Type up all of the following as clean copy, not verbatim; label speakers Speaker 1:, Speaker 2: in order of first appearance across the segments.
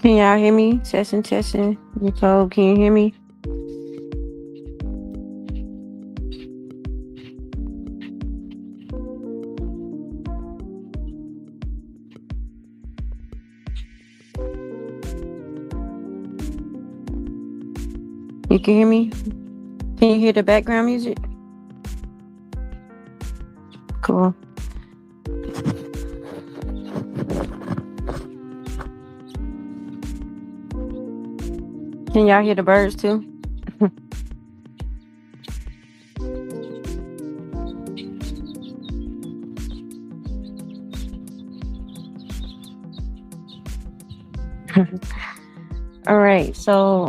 Speaker 1: Can y'all hear me? Testing, testing. Nicole, can you hear me? You can hear me? Can you hear the background music? Cool. Can y'all hear the birds too? All right, so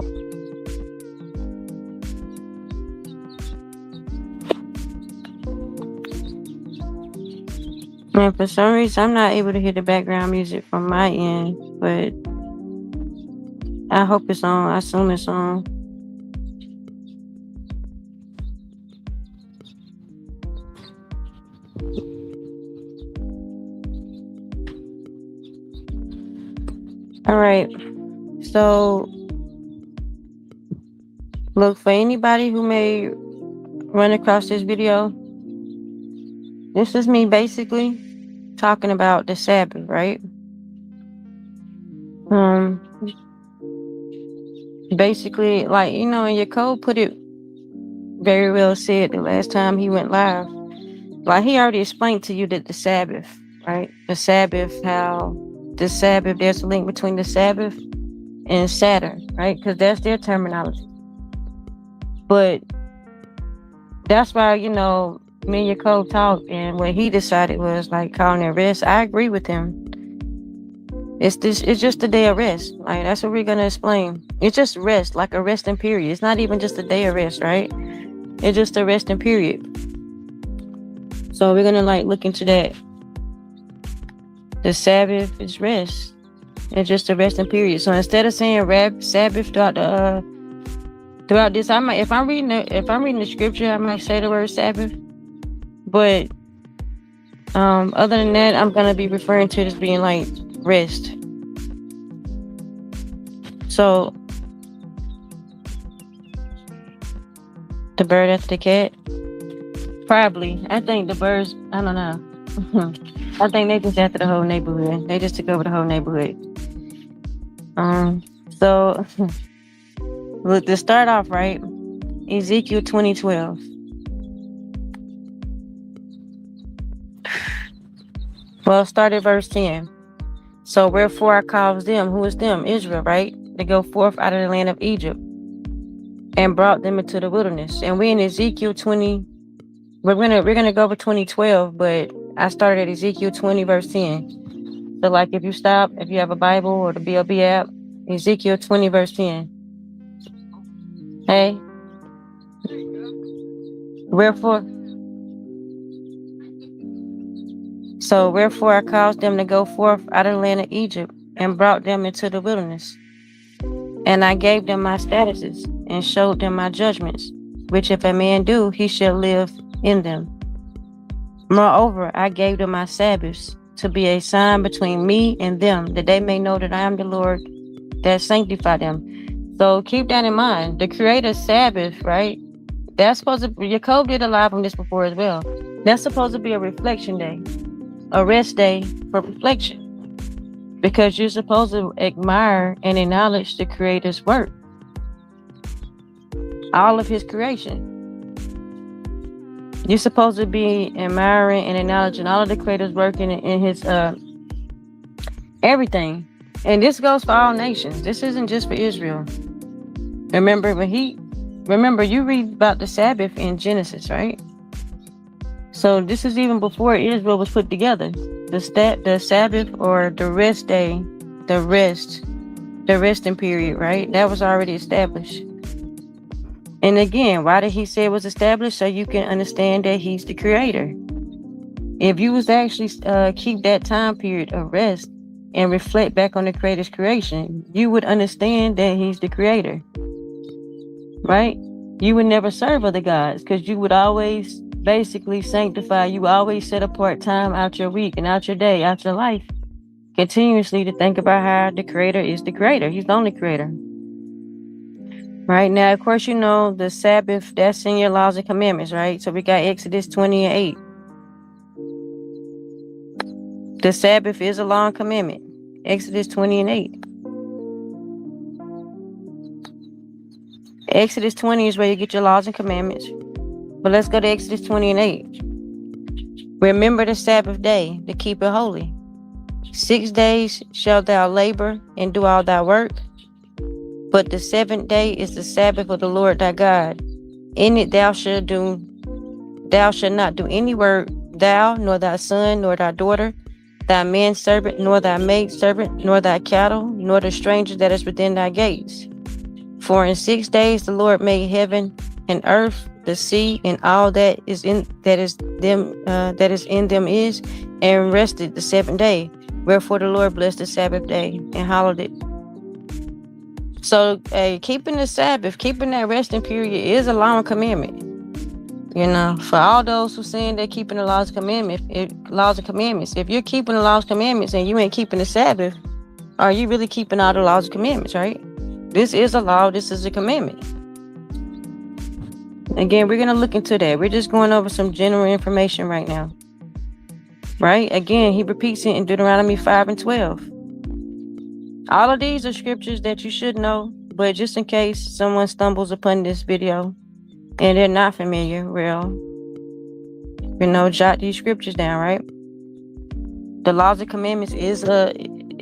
Speaker 1: and for some reason I'm not able to hear the background music from my end, but I hope it's on. I assume it's on. All right, so look, for anybody who may run across this video, this is me basically talking about the Sabbath, right? Basically, like, you know, and your code put it very well said the last time he went live. Like, he already explained to you that the Sabbath, right? The Sabbath, how the Sabbath, there's a link between the Sabbath and Saturn, right? Because that's their terminology. But that's why, you know, me and your code talked, and what he decided was like calling it rest. I agree with him. It's just a day of rest. Like, that's what we're gonna explain. It's just rest, like a resting period. It's not even just a day of rest, right? It's just a resting period. So we're gonna like look into that. The Sabbath is rest. It's just a resting period. So instead of saying Sabbath throughout this, I might, if I'm reading the scripture, I might say the word Sabbath. But other than that, I'm gonna be referring to it as being like rest. So the bird after the cat, probably. I think the birds, I don't know. I think they just after the whole neighborhood. They just took over the whole neighborhood. So look, to start off, right, Ezekiel 20:12. Well, start at verse 10. So wherefore I caused them, who is them? Israel, right? To go forth out of the land of Egypt and brought them into the wilderness. And we in Ezekiel 20, we're gonna go over 20:12, but I started at Ezekiel 20 verse 10. So like if you have a Bible or the BLB app, Ezekiel 20 verse 10. Hey. Wherefore I caused them to go forth out of the land of Egypt and brought them into the wilderness. And I gave them my statutes and showed them my judgments, which if a man do, he shall live in them. Moreover, I gave them my Sabbaths to be a sign between me and them, that they may know that I am the Lord that sanctify them. So keep that in mind. The Creator Sabbath, right? That's supposed to be, Jacob did a live on this before as well. That's supposed to be a reflection day, a rest day for reflection. Because you're supposed to admire and acknowledge the Creator's work. All of his creation. You're supposed to be admiring and acknowledging all of the Creator's work in his everything. And this goes for all nations. This isn't just for Israel. Remember you read about the Sabbath in Genesis, right? So this is even before Israel was put together. The Sabbath, or the rest day, the resting period, right? That was already established. And again, why did he say it was established? So you can understand that he's the Creator. If you was to actually keep that time period of rest and reflect back on the Creator's creation, you would understand that he's the Creator, right? You would never serve other gods, because you would always basically sanctify. You always set apart time out your week and out your day, out your life, continuously to think about how the Creator is the Creator. He's the only Creator. Right now, of course, you know the Sabbath, that's in your laws and commandments, right? So we got Exodus 20 and 8. The Sabbath is a law and commandment. Exodus 20 and 8. Exodus 20 is where you get your laws and commandments. But let's go to Exodus 20 and 8. Remember the Sabbath day to keep it holy. 6 days shalt thou labor and do all thy work. But the 7th day is the Sabbath of the Lord thy God. In it thou shalt not do any work, thou, nor thy son, nor thy daughter, thy manservant, nor thy maidservant, nor thy cattle, nor the stranger that is within thy gates. For in 6 days the Lord made heaven and earth, the sea, and all that is in them is, and rested the 7th day. Wherefore the Lord blessed the Sabbath day and hallowed it. So keeping the Sabbath, keeping that resting period is a law and commandment. You know, for all those who saying they're keeping the laws and commandments, if you're keeping the laws and commandments and you ain't keeping the Sabbath, are you really keeping all the laws and commandments, right? This is a law, this is a commandment. Again, we're going to look into that. We're just going over some general information right now. Right? Again, he repeats it in Deuteronomy 5 and 12. All of these are scriptures that you should know, but just in case someone stumbles upon this video and they're not familiar, jot these scriptures down, right? The laws and commandments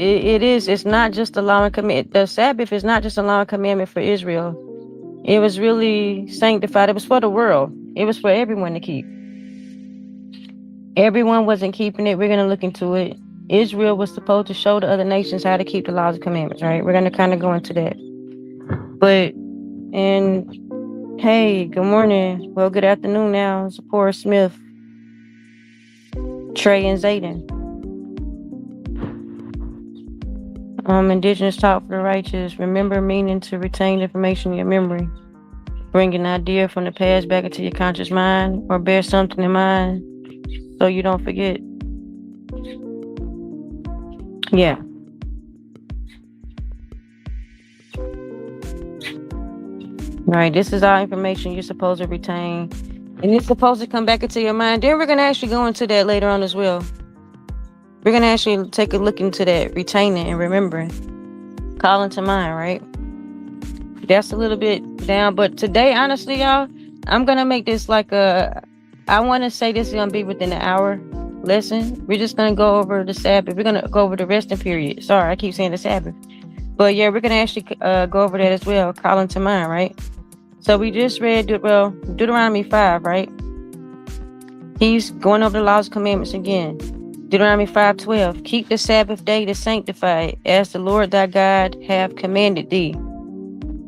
Speaker 1: it's not just a law and commandment. The Sabbath is not just a law and commandment for Israel. It was really sanctified. It was for the world. It was for everyone to keep. Everyone wasn't keeping it. We're going to look into it. Israel was supposed to show the other nations how to keep the laws and commandments, right? We're going to kind of go into that. Hey, good morning. Well, good afternoon now. Zipporah Smith, Trey, and Zayden. Indigenous Talk for the Righteous. Remember meaning to retain information in your memory. Bring an idea from the past back into your conscious mind, or bear something in mind so you don't forget. Yeah. Right, this is all information you're supposed to retain. And it's supposed to come back into your mind. Then we're going to actually go into that later on as well. We're going to actually take a look into that, retaining and remembering. Calling to mind, right? That's a little bit down. But today, honestly, y'all, I'm going to make this like I want to say this is going to be within an hour lesson. We're just going to go over the Sabbath. We're going to go over the resting period. Sorry, I keep saying the Sabbath. But yeah, we're going to actually go over that as well. Calling to mind, right? So we just read, Deuteronomy 5, right? He's going over the laws and commandments again. Deuteronomy 5:12. Keep the Sabbath day to sanctify it, as the Lord thy God hath commanded thee.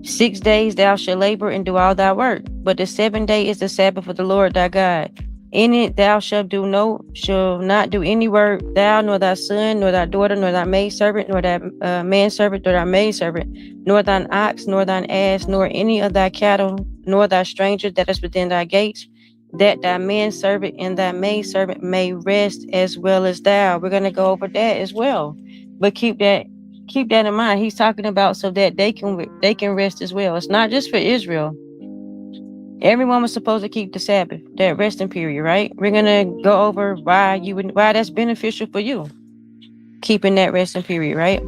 Speaker 1: 6 days thou shalt labor and do all thy work, but the 7th day is the Sabbath of the Lord thy God. In it thou shalt not do any work, thou, nor thy son, nor thy daughter, nor thy maidservant, nor thy manservant, nor thy maidservant, nor thine ox, nor thine ass, nor any of thy cattle, nor thy stranger that is within thy gates, that thy manservant and thy maidservant may rest as well as thou. We're going to go over that as well. But keep that in mind. He's talking about so that they can rest as well. It's not just for Israel. Everyone was supposed to keep the Sabbath, that resting period, right? We're gonna go over why that's beneficial for you, keeping that resting period, right?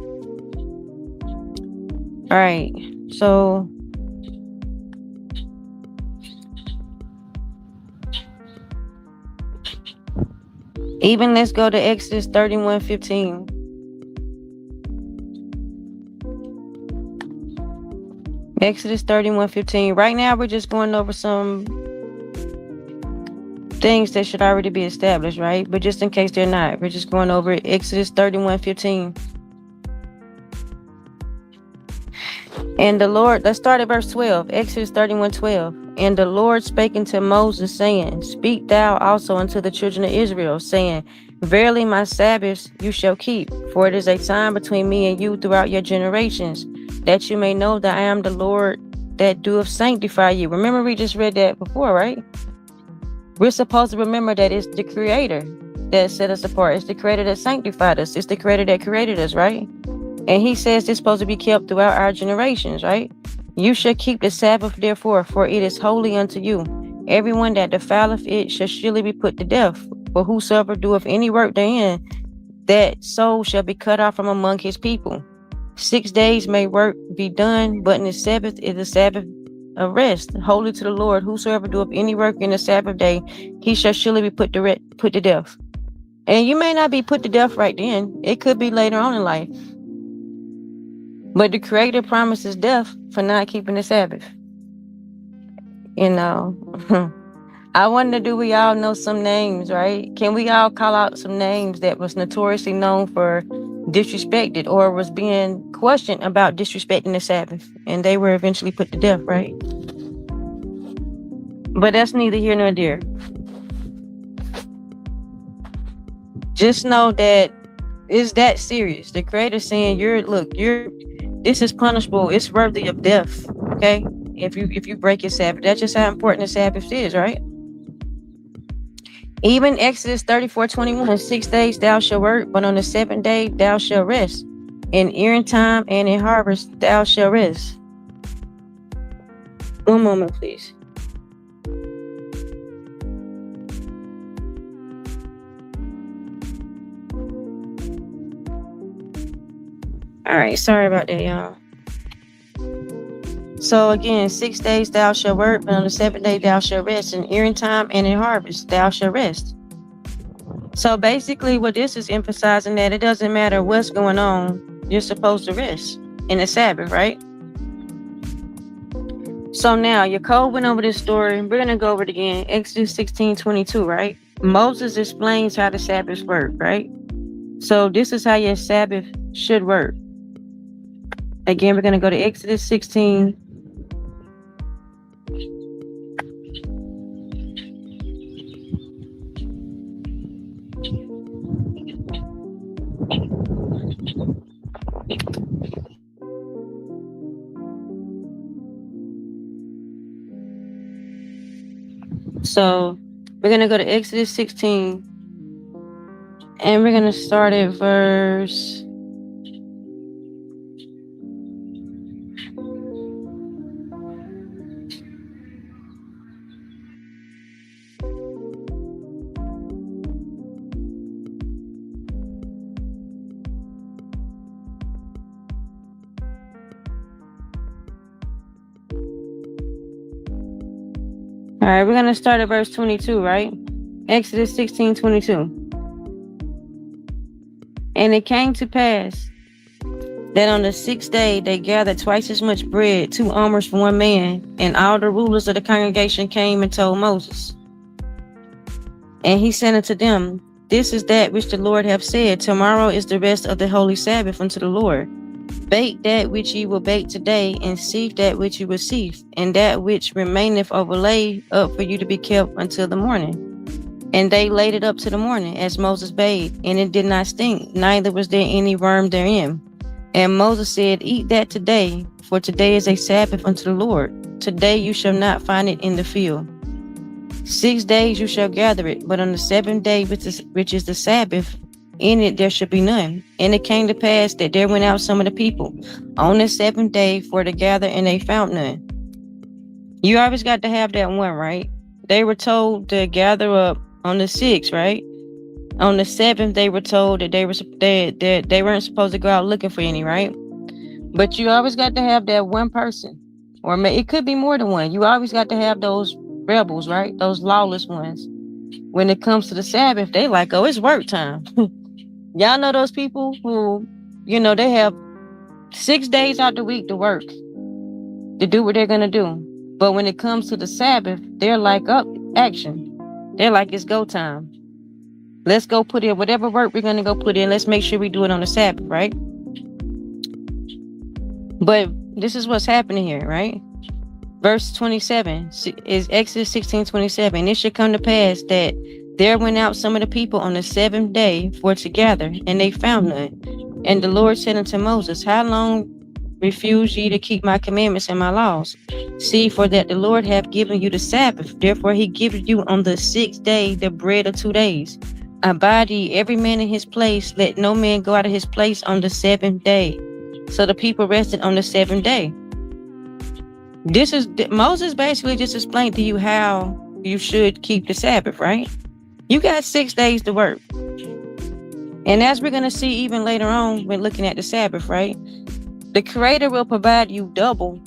Speaker 1: All right, so even let's go to Exodus 31:15. Exodus 31:15. Right now, we're just going over some things that should already be established, right? But just in case they're not, we're just going over it. Exodus 31:15. And the Lord, let's start at verse 12. Exodus 31:12. And the Lord spake unto Moses, saying, Speak thou also unto the children of Israel, saying, Verily my Sabbaths you shall keep, for it is a sign between me and you throughout your generations, that you may know that I am the Lord that doeth sanctify you. Remember, we just read that before, right? We're supposed to remember that it's the Creator that set us apart. It's the Creator that sanctified us. It's the Creator that created us, right? And he says it's supposed to be kept throughout our generations, right? You shall keep the Sabbath, therefore, for it is holy unto you. Everyone that defileth it shall surely be put to death. For whosoever doeth any work therein, that soul shall be cut off from among his people. 6 days may work be done, but in the Sabbath is the Sabbath of rest, holy to the Lord. Whosoever doeth any work in the Sabbath day, he shall surely be put to death. And you may not be put to death right then. It could be later on in life. But the Creator promises death for not keeping the Sabbath. You know, I wonder, do we all know some names, right? Can we all call out some names that was notoriously known for disrespected or was being questioned about disrespecting the Sabbath, and they were eventually put to death, right? But that's neither here nor there. Just know that it's that serious. The Creator saying, this is punishable. It's worthy of death. Okay, if you break your Sabbath, that's just how important the Sabbath is, right? Even Exodus 34:21, 6 days thou shalt work, but on the 7th day thou shalt rest. In earing time and in harvest thou shalt rest. One moment, please. All right, sorry about that, y'all. So again, 6 days thou shalt work, but on the 7th day thou shalt rest. In earing time and in harvest thou shalt rest. So basically what this is emphasizing, that it doesn't matter what's going on, you're supposed to rest in the Sabbath, right? So now Yaakov went over this story. We're going to go over it again. Exodus 16:22, right? Moses explains how the Sabbath work, right? So this is how your Sabbath should work. Again, we're going to go to Exodus 16. So we're going to go to Exodus 16, and we're going to start at verse 22, right? Exodus 16:22. And it came to pass that on the 6th day they gathered twice as much bread, 2 omers for one man, and all the rulers of the congregation came and told Moses. And he said unto them, this is that which the Lord hath said, tomorrow is the rest of the holy Sabbath unto the Lord. Bake that which ye will bake today, and sieve that which ye will sieve, and that which remaineth overlay up for you to be kept until the morning. And they laid it up to the morning, as Moses bade, and it did not stink, neither was there any worm therein. And Moses said, eat that today, for today is a Sabbath unto the Lord. Today you shall not find it in the field. 6 days you shall gather it, but on the 7th day, which is the Sabbath, in it there should be none. And it came to pass that there went out some of the people on the 7th day for to gather, and they found none. You always got to have that one, right? They were told to gather up on the 6th, right? On the 7th, they were told that they weren't supposed to go out looking for any, right? But you always got to have that one person, or it could be more than one. You always got to have those rebels, right? Those lawless ones. When it comes to the Sabbath, they like, oh, it's work time. Y'all know those people who, they have 6 days out the week to work, to do what they're going to do. But when it comes to the Sabbath, they're like, up, action. They're like, it's go time. Let's go put in whatever work we're going to go put in. Let's make sure we do it on the Sabbath, right? But this is what's happening here, right? Verse 27 is Exodus 16:27. And it should come to pass that there went out some of the people on the 7th day for to gather, and they found none. And the Lord said unto Moses, how long refuse ye to keep my commandments and my laws. See, for that the Lord hath given you the Sabbath, therefore he giveth you on the 6th day the bread of 2 days. Abide ye every man in his place, let no man go out of his place on the 7th day. So the people rested on the 7th day. Moses basically just explained to you how you should keep the Sabbath, right? You got 6 days to work. And as we're going to see even later on when looking at the Sabbath, right? The Creator will provide you double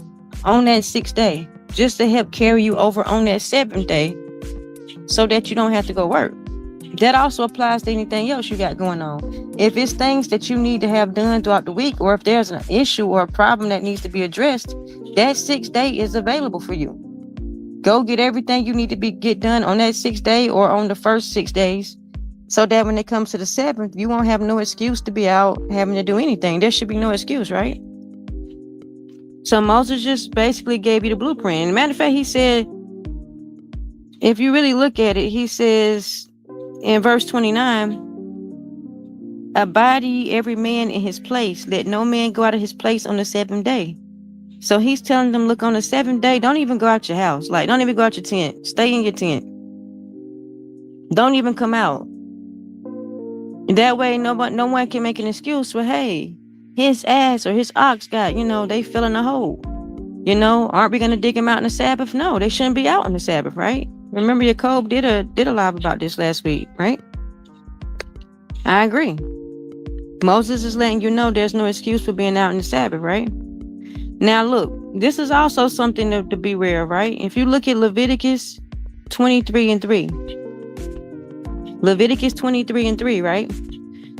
Speaker 1: on that 6th day just to help carry you over on that 7th day so that you don't have to go work. That also applies to anything else you got going on. If it's things that you need to have done throughout the week, or if there's an issue or a problem that needs to be addressed, that 6th day is available for you. Go get everything you need to get done on that 6th day or on the first 6 days, so that when it comes to the 7th, you won't have no excuse to be out having to do anything. There should be no excuse, right? So Moses just basically gave you the blueprint. Matter of fact, he said, if you really look at it, he says in verse 29, abide ye every man in his place, let no man go out of his place on the 7th day. So he's telling them, look, on the 7th day, don't even go out your house. Like, don't even go out your tent. Stay in your tent. Don't even come out. That way, no one can make an excuse for, hey, his ass or his ox got, they filling a hole. Aren't we going to dig him out on the Sabbath? No, they shouldn't be out on the Sabbath, right? Remember, Jacob did a live about this last week, right? I agree. Moses is letting you know there's no excuse for being out on the Sabbath, right? Now, look, this is also something to be aware of, right? If you look at Leviticus 23:3, Leviticus 23:3, right?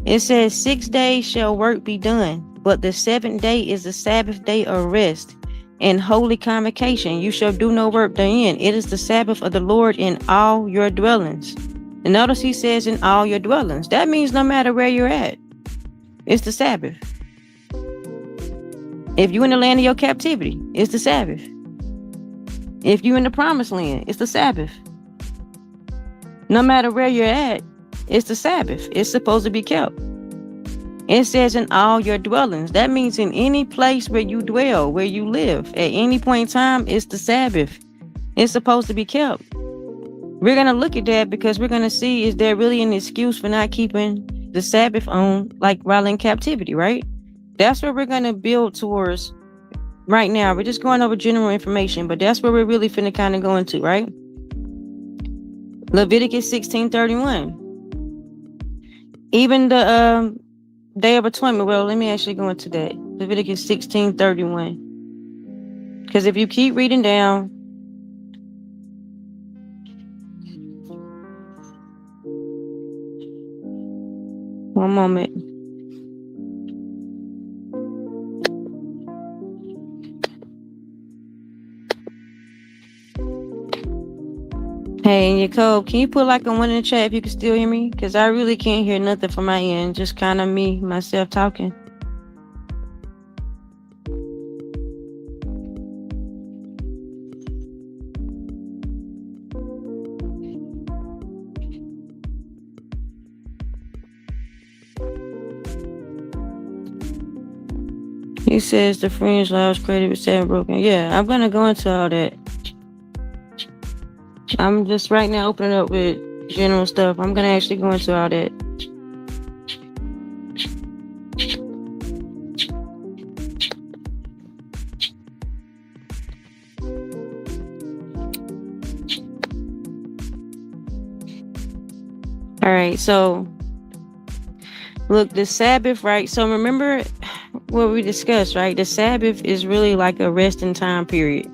Speaker 1: It says, 6 days shall work be done, but the 7th day is the Sabbath day of rest and holy convocation. You shall do no work therein. It is the Sabbath of the Lord in all your dwellings. And notice he says in all your dwellings. That means no matter where you're at, it's the Sabbath. If you're in the land of your captivity, it's the Sabbath. If you're in the promised land, it's the Sabbath. No matter where you're at, it's the Sabbath. It's supposed to be kept. It says in all your dwellings. That means in any place where you dwell, where you live, at any point in time, it's the Sabbath. It's supposed to be kept. We're going to look at that because we're going to see, is there really an excuse for not keeping the Sabbath on, like while in captivity, right? That's what we're going to build towards right now. We're just going over general information, but that's where we're really finna kind of go into, right? Leviticus 16:31. Even the Day of Atonement. Well, let me actually go into that. Leviticus 16:31. Because if you keep reading down, one moment. Hey, Jacob, can you put like a 1 in the chat if you can still hear me? Because I really can't hear nothing from my end. Just kind of myself talking. He says the fringe law was created with 7 broken. Yeah, I'm going to go into all that. I'm just right now opening up with general stuff. I'm going to actually go into all that. All right, so look, the Sabbath, right? So remember what we discussed, right? The Sabbath is really like a resting time period.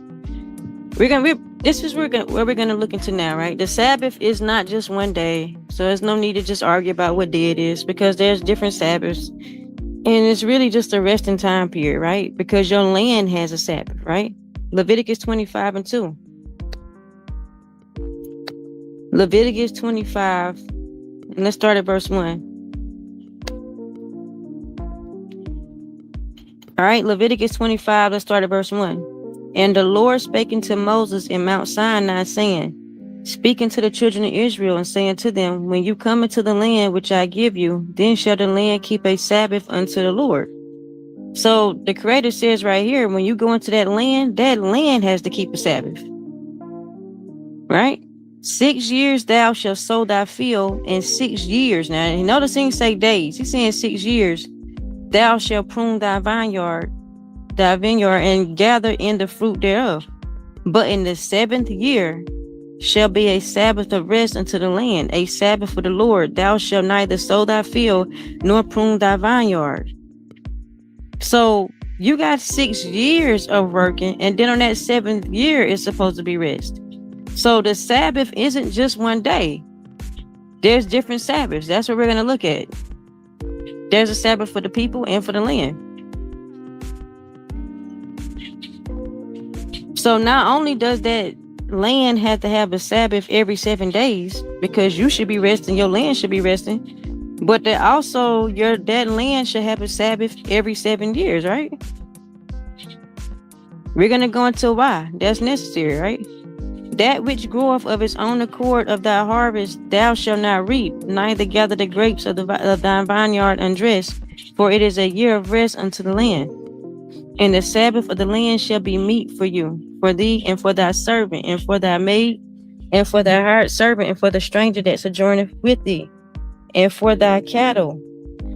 Speaker 1: This is where we're gonna look into now, right? The Sabbath is not just one day, so there's no need to just argue about what day it is, because there's different Sabbaths, and it's really just a resting time period, right? Because your land has a Sabbath, right? Leviticus 25:2. Leviticus 25, and let's start at verse 1. All right, Leviticus 25, let's start at verse 1. And the Lord spake unto Moses in Mount Sinai, saying, speaking to the children of Israel, and saying to them, when you come into the land which I give you, then shall the land keep a Sabbath unto the Lord. So the Creator says right here, when you go into that land has to keep a Sabbath, right? 6 years thou shalt sow thy field, and 6 years. Now, notice he didn't say days. He's saying 6 years. Thou shalt prune thy vineyard, and gather in the fruit thereof. But in the 7th year shall be a Sabbath of rest unto the land, a Sabbath for the Lord. Thou shalt neither sow thy field nor prune thy vineyard. So you got 6 years of working, and then on that 7th year is supposed to be rest. So the Sabbath isn't just one day. There's different Sabbaths. That's what we're going to look at. There's a Sabbath for the people and for the land. So not only does that land have to have a Sabbath every 7 days, because you should be resting, your land should be resting, but that also that land should have a Sabbath every 7 years, right? We're going to go into why that's necessary, right? That which groweth of its own accord of thy harvest thou shalt not reap, neither gather the grapes of thy vineyard undressed, for it is a year of rest unto the land. And the Sabbath of the land shall be meat for you, for thee, and for thy servant, and for thy maid, and for thy hired servant, and for the stranger that sojourneth with thee, and for thy cattle,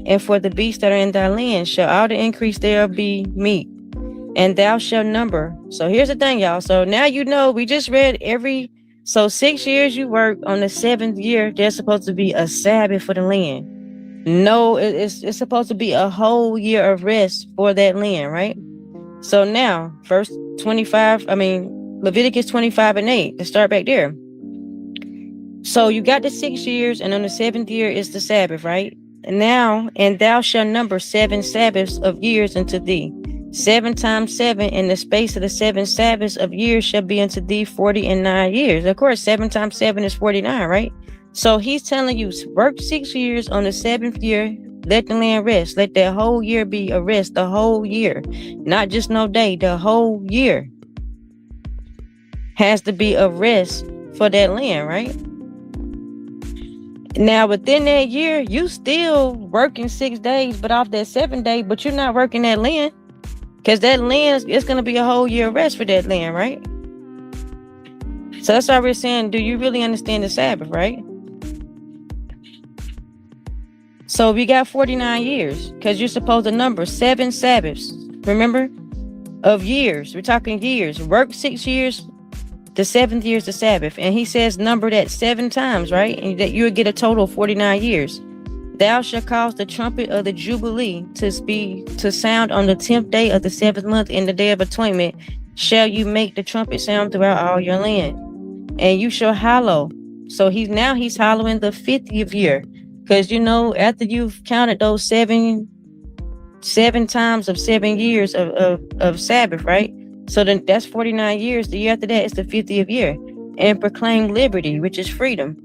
Speaker 1: and for the beasts that are in thy land, shall all the increase thereof be meat. And thou shalt number. So here's the thing, y'all. So now you know, we just read so 6 years you work. On the 7th year, there's supposed to be a Sabbath for the land. No, it's supposed to be a whole year of rest for that land, right? So now, Leviticus 25:8, let's start back there. So you got the 6 years, and on the 7th year is the Sabbath, right? And thou shalt number 7 Sabbaths of years unto thee. 7 times 7 in the space of the 7 Sabbaths of years shall be unto thee 49 years. Of course, 7 times 7 is 49, right? So he's telling you, work 6 years. On the 7th year, let the land rest. Let that whole year be a rest, the whole year. Not just no day, the whole year has to be a rest for that land, right? Now, within that year, you still working 6 days, but off that 7th day, but you're not working that land. Because that land, it's going to be a whole year of rest for that land, right? So that's why we're saying, do you really understand the Sabbath, right? So we got 49 years, because you're supposed to number 7 Sabbaths, remember? Of years. We're talking years. Work 6 years, the 7th year is the Sabbath. And he says number that 7 times, right? And that you'll get a total of 49 years. Thou shalt cause the trumpet of the Jubilee to sound on the 10th day of the 7th month. In the day of atonement shall you make the trumpet sound throughout all your land. And you shall hallow. So he's hallowing the 50th year. Because, after you've counted those seven times of 7 years of Sabbath, right? So then that's 49 years. The year after that is the 50th year. And proclaim liberty, which is freedom,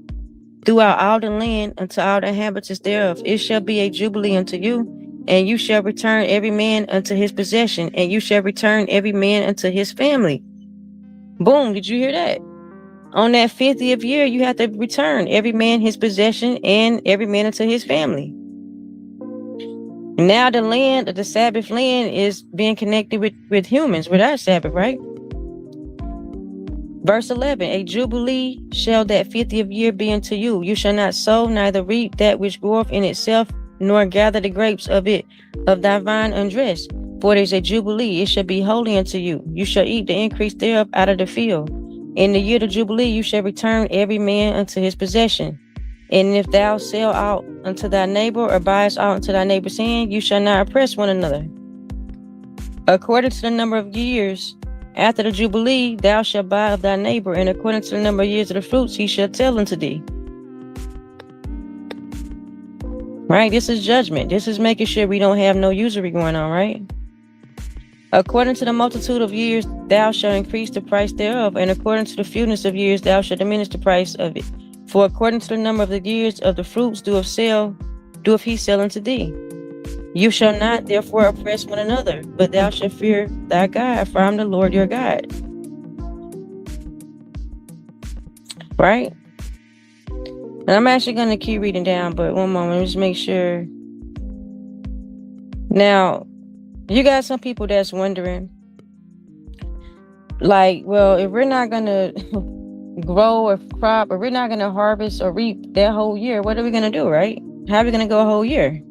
Speaker 1: throughout all the land unto all the inhabitants thereof. It shall be a jubilee unto you, and you shall return every man unto his possession, and you shall return every man unto his family. Boom, did you hear that? On that 50th year, you have to return every man his possession and every man unto his family. Now the Sabbath land is being connected with humans, with our Sabbath, right? Verse 11, a jubilee shall that 50th year be unto you. You shall not sow, neither reap that which groweth in itself, nor gather the grapes of thy vine undressed. For it is a jubilee, it shall be holy unto you. You shall eat the increase thereof out of the field. In the year of jubilee you shall return every man unto his possession. And if thou sell out unto thy neighbor, or buyest out unto thy neighbor's hand, you shall not oppress one another. According to the number of years after the Jubilee, thou shalt buy of thy neighbor, and according to the number of years of the fruits, he shall tell unto thee. Right? This is judgment. This is making sure we don't have no usury going on, right? According to the multitude of years, thou shalt increase the price thereof, and according to the fewness of years, thou shalt diminish the price of it. For according to the number of the years of the fruits doeth he sell unto thee. You shall not therefore oppress one another, but thou shalt fear thy God, for I am the Lord your God. Right? And I'm actually going to keep reading down, but one moment, just make sure. Now, You got some people that's wondering, like, well, if we're not gonna grow or crop, or we're not gonna harvest or reap that whole year, what are we gonna do, right? How are we gonna go a whole year?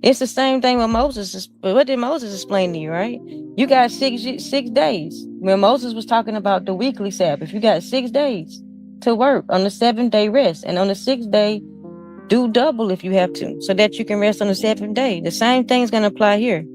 Speaker 1: It's the same thing with Moses. But what did Moses explain to you, right? You got 6 days. When Moses was talking about the weekly Sabbath, you got 6 days to work. On the 7th day, rest. And on the 6th day, do double if you have to, so that you can rest on the 7th day. The same thing's going to apply here.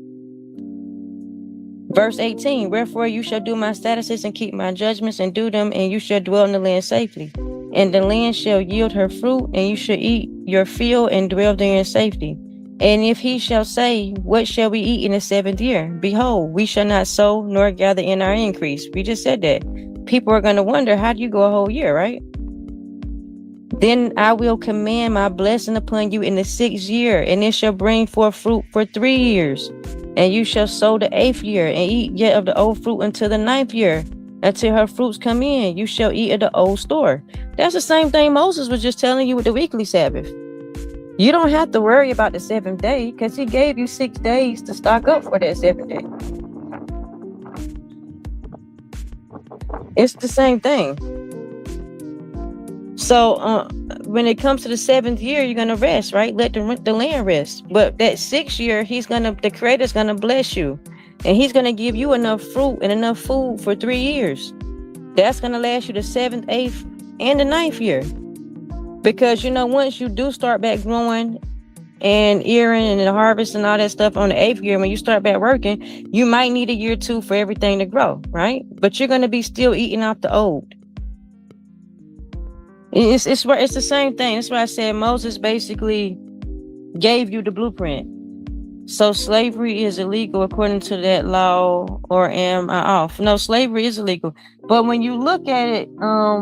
Speaker 1: Verse 18, wherefore you shall do my statutes and keep my judgments and do them, and you shall dwell in the land safely. And the land shall yield her fruit, and you shall eat your field and dwell there in safety. And if he shall say, what shall we eat in the 7th year? Behold, we shall not sow nor gather in our increase. We just said that. People are going to wonder, how do you go a whole year, right? Then I will command my blessing upon you in the 6th year, and it shall bring forth fruit for 3 years. And you shall sow the 8th year, and eat yet of the old fruit until the 9th year. Until her fruits come in, you shall eat of the old store. That's the same thing Moses was just telling you with the weekly Sabbath. You don't have to worry about the 7th day, because he gave you 6 days to stock up for that 7th day. It's the same thing. So when it comes to the 7th year, you're gonna rest, right? Let the land rest. But that 6th year, the Creator's gonna bless you, and he's gonna give you enough fruit and enough food for 3 years. That's gonna last you the 7th, 8th, and the 9th year. Because once you do start back growing and earing and the harvest and all that stuff on the 8th year, when you start back working, you might need a year or two for everything to grow, right? But you're gonna be still eating off the old. It's the same thing. That's why I said Moses basically gave you the blueprint. So slavery is illegal according to that law, or am I off? No, slavery is illegal. But when you look at it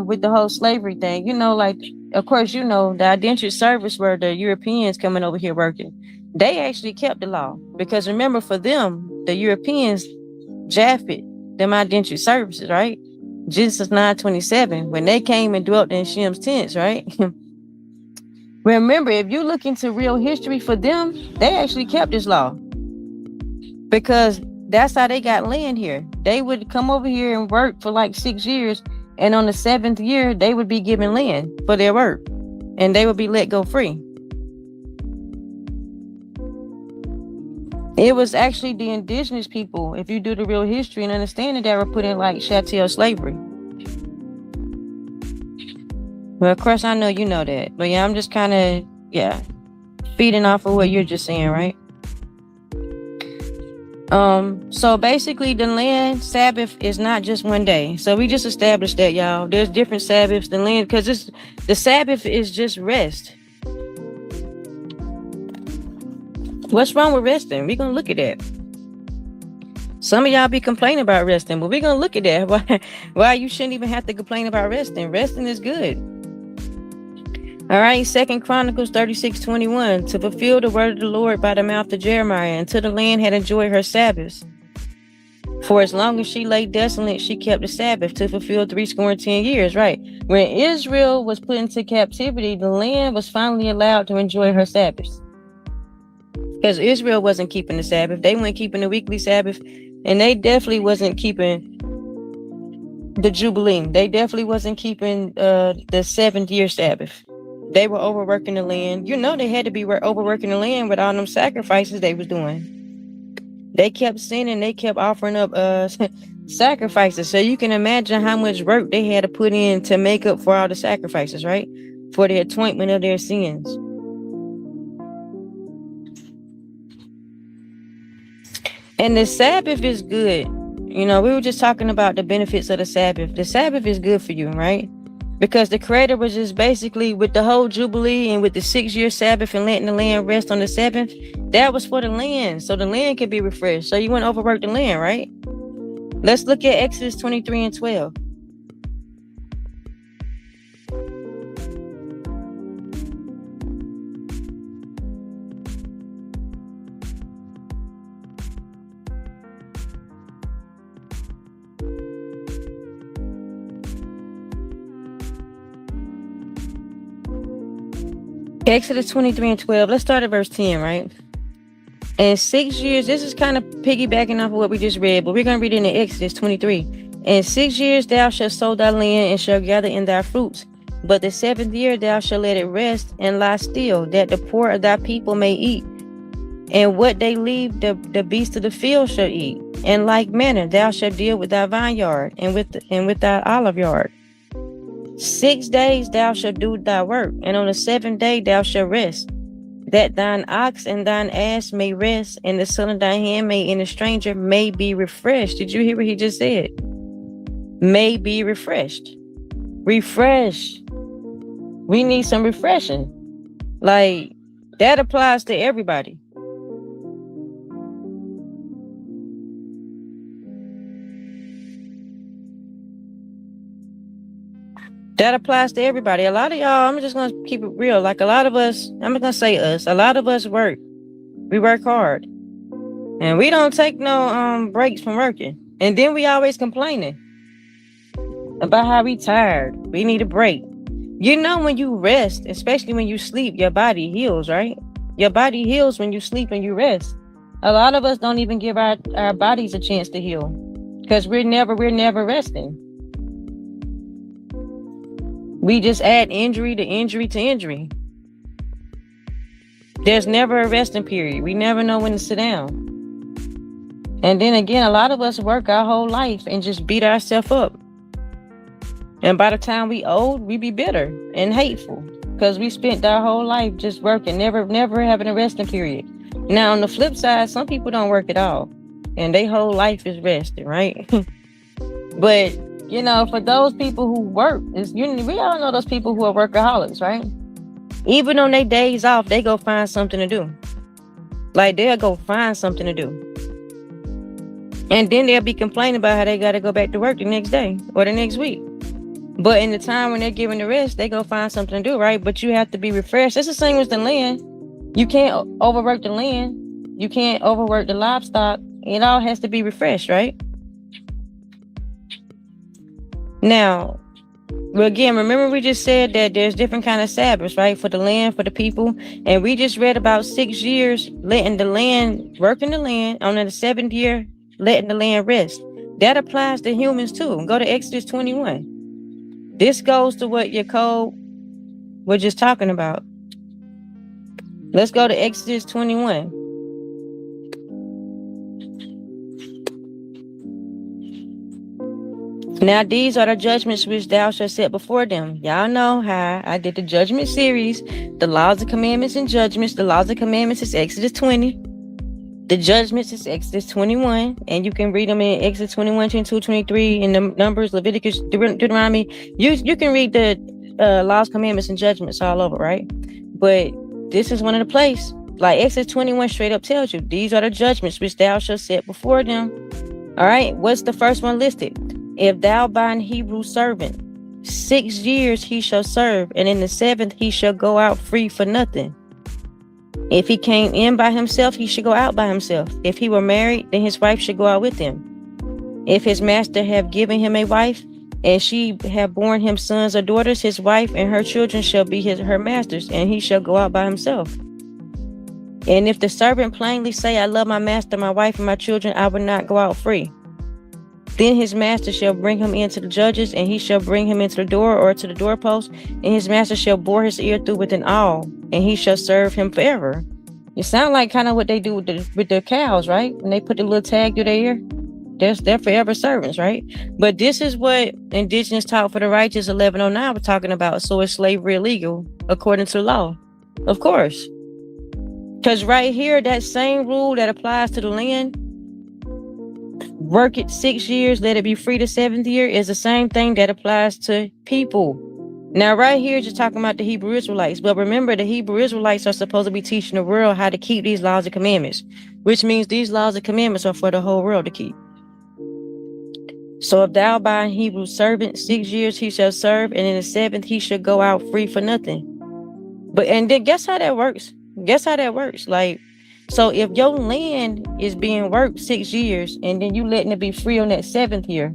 Speaker 1: with the whole slavery thing, like, of course, the indentured service were the Europeans coming over here working. They actually kept the law, because remember, for them, the Europeans, Japhet, them indentured services, right? Genesis 9:27, when they came and dwelt in Shem's tents, right? Remember, if you look into real history, for them, they actually kept this law, because that's how they got land here. They would come over here and work for like 6 years, and on the 7th year, they would be given land for their work, and they would be let go free. It was actually the indigenous people, if you do the real history and understand it, that were put in like chattel slavery. Well, of course, I know you know that. But yeah, I'm just kind of, feeding off of what you're just saying, right? So basically, the land Sabbath is not just one day. So we just established that, y'all. There's different Sabbaths. The land, because the Sabbath is just rest. What's wrong with resting? We're going to look at that. Some of y'all be complaining about resting, but we're going to look at that. Why you shouldn't even have to complain about resting. Resting is good. All right, 2 Chronicles 36:21, to fulfill the word of the Lord by the mouth of Jeremiah, until the land had enjoyed her Sabbaths. For as long as she lay desolate, she kept the Sabbath, to fulfill 10 years, right? When Israel was put into captivity, the land was finally allowed to enjoy her Sabbaths. Because Israel wasn't keeping the Sabbath. They weren't keeping the weekly Sabbath, and they definitely wasn't keeping the Jubilee. They definitely wasn't keeping the 7th-year Sabbath. They were overworking the land. They had to be overworking the land with all them sacrifices they was doing. They kept sinning. They kept offering up sacrifices. So you can imagine how much work they had to put in to make up for all the sacrifices, right? For the atonement of their sins. And the Sabbath is good. We were just talking about the benefits of the Sabbath. The Sabbath is good for you, right? Because the Creator was just basically, with the whole Jubilee and with the 6-year Sabbath and letting the land rest on the 7th, that was for the land. So the land could be refreshed. So you wouldn't overwork the land, right? Let's look at Exodus 23:12. Exodus 23:12. Let's start at verse 10, right? And 6 years, this is kind of piggybacking off of what we just read, but we're going to read it in Exodus 23. In 6 years thou shalt sow thy land and shalt gather in thy fruits. But the 7th year thou shalt let it rest and lie still, that the poor of thy people may eat. And what they leave, the beasts of the field shall eat. In like manner thou shalt deal with thy vineyard and with thy olive yard. 6 days thou shalt do thy work, and on the 7th day thou shalt rest, that thine ox and thine ass may rest, and the son of thy handmaid and the stranger may be refreshed. Did you hear what he just said? May be refreshed. Refresh. We need some refreshing. Like, that applies to everybody. That applies to everybody. A lot of y'all, I'm just going to keep it real. Like, a lot of us, I'm going to say us, a lot of us work. We work hard. And we don't take no breaks from working. And then we always complaining about how we tired. We need a break. You know, when you rest, especially when you sleep, your body heals, right? Your body heals when you sleep and you rest. A lot of us don't even give our bodies a chance to heal because we're never resting. We just add injury to injury to injury. There's never a resting period. We never know when to sit down. And then again, a lot of us work our whole life and just beat ourselves up. And by the time we old, we be bitter and hateful because we spent our whole life just working, never having a resting period. Now, on the flip side, some people don't work at all and their whole life is resting, right? But, you know, for those people who work, we all know those people who are workaholics, right? Even on their days off, they go find something to do. Like, they'll go find something to do. And then they'll be complaining about how they got to go back to work the next day or the next week. But in the time when they're giving the rest, they go find something to do, right? But you have to be refreshed. It's the same with the land. You can't overwork the land. You can't overwork the livestock. It all has to be refreshed, right? Now, again, remember we just said that there's different kind of Sabbaths, right? For the land, for the people. And we just read about 6 years letting the land, working the land, on the 7th year, letting the land rest. That applies to humans too. Go to Exodus 21. This goes to what your code was just talking about. Let's go to Exodus 21. Now these are the judgments which thou shalt set before them. Y'all know how I did the judgment series. The laws and commandments and judgments. The laws and commandments is Exodus 20. The judgments is Exodus 21. And you can read them in Exodus 21, 22, 23, in the Numbers, Leviticus, Deuteronomy. You can read the laws, commandments, and judgments all over, right? But this is one of the places. Like Exodus 21 straight up tells you, these are the judgments which thou shalt set before them. All right, what's the first one listed? If thou bind Hebrew servant, 6 years he shall serve, and in the 7th he shall go out free for nothing. If he came in by himself, he should go out by himself. If he were married, then his wife should go out with him. If his master have given him a wife, and she have borne him sons or daughters, his wife and her children shall be her masters, and he shall go out by himself. And if the servant plainly say, I love my master, my wife, and my children, I will not go out free. Then his master shall bring him into the judges, and he shall bring him into the door or to the doorpost, and his master shall bore his ear through with an awl, and he shall serve him forever. It sounds like kind of what they do with the cows, right? When they put the little tag through their ear, they're forever servants, right? But this is what Indigenous Talk for the Righteous 1109 was talking about. So is slavery illegal according to law? Of course. Because right here, that same rule that applies to the land, work it 6 years, let it be free the 7th year, is the same thing that applies to people. Now, right here, just talking about the Hebrew Israelites. But remember, the Hebrew Israelites are supposed to be teaching the world how to keep these laws and commandments, which means these laws and commandments are for the whole world to keep. So if thou bind Hebrew servant, 6 years he shall serve, and in the 7th he shall go out free for nothing. And then guess how that works? Like, so if your land is being worked 6 years, and then you letting it be free on that 7th year,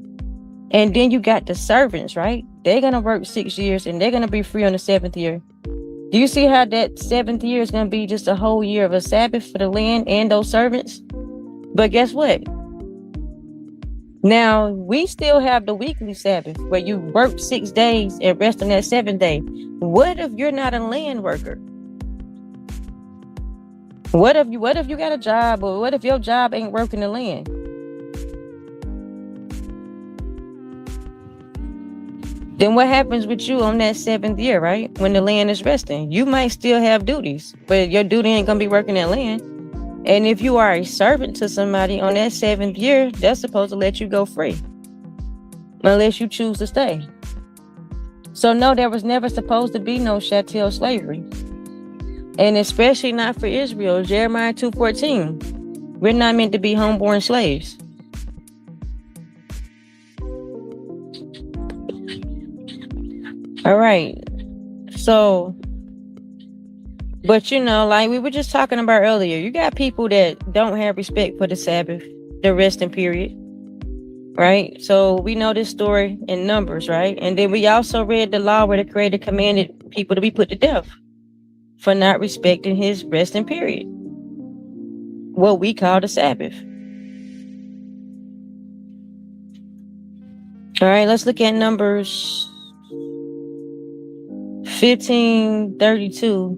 Speaker 1: and then you got the servants, right? They're going to work 6 years, and they're going to be free on the 7th year. Do you see how that 7th year is going to be just a whole year of a Sabbath for the land and those servants? But guess what? Now, we still have the weekly Sabbath where you work 6 days and rest on that 7th day. What if you're not a land worker? What if you got a job, or what if your job ain't working the land? Then what happens with you on that 7th year, right? When the land is resting, you might still have duties, but your duty ain't gonna be working that land. And if you are a servant to somebody on that 7th year, they're supposed to let you go free, unless you choose to stay. So no, there was never supposed to be no chattel slavery, and especially not for Israel. Jeremiah 2:14. We're not meant to be homeborn slaves. All right. So, but like we were just talking about earlier, you got people that don't have respect for the Sabbath, the resting period, right? So we know this story in Numbers, right? And then we also read the law where the Creator commanded people to be put to death for not respecting his resting period, what we call the Sabbath. All right, let's look at Numbers 15:32.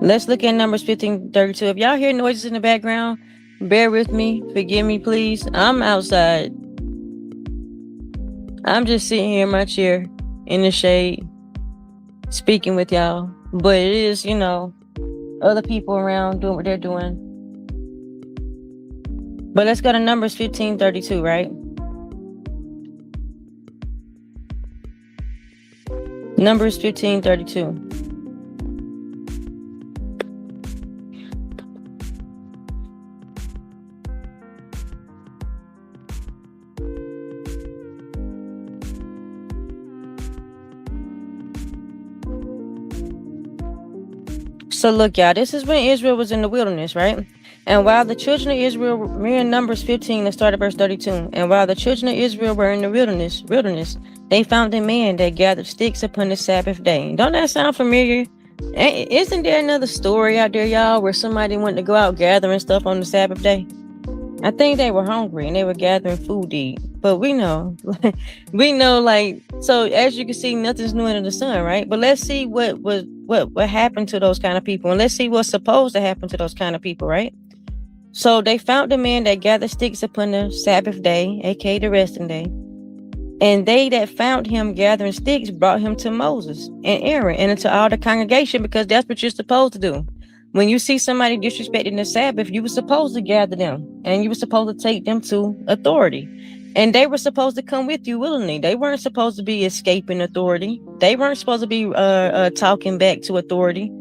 Speaker 1: Let's look at Numbers 15:32. If y'all hear noises in the background, bear with me. Forgive me, please. I'm outside. I'm just sitting here in my chair in the shade, speaking with y'all. But it is, other people around doing what they're doing. But let's go to Numbers 15:32, right? Numbers 15:32. So look, y'all, this is when Israel was in the wilderness, right? And while the children of Israel, we're in Numbers 15, let's start at verse 32. And while the children of Israel were in the wilderness, they found a man that gathered sticks upon the Sabbath day. Don't that sound familiar? Isn't there another story out there, y'all, where somebody went to go out gathering stuff on the Sabbath day? I think they were hungry and they were gathering food to eat. But we know, so as you can see, nothing's new under the sun, right? But let's see what happened to those kind of people. And let's see what's supposed to happen to those kind of people, right? So they found the man that gathered sticks upon the Sabbath day, aka the resting day. And they that found him gathering sticks brought him to Moses and Aaron and to all the congregation, because that's what you're supposed to do. When you see somebody disrespecting the Sabbath, you were supposed to gather them and you were supposed to take them to authority. And they were supposed to come with you willingly. They weren't supposed to be escaping authority. They weren't supposed to be talking back to authority.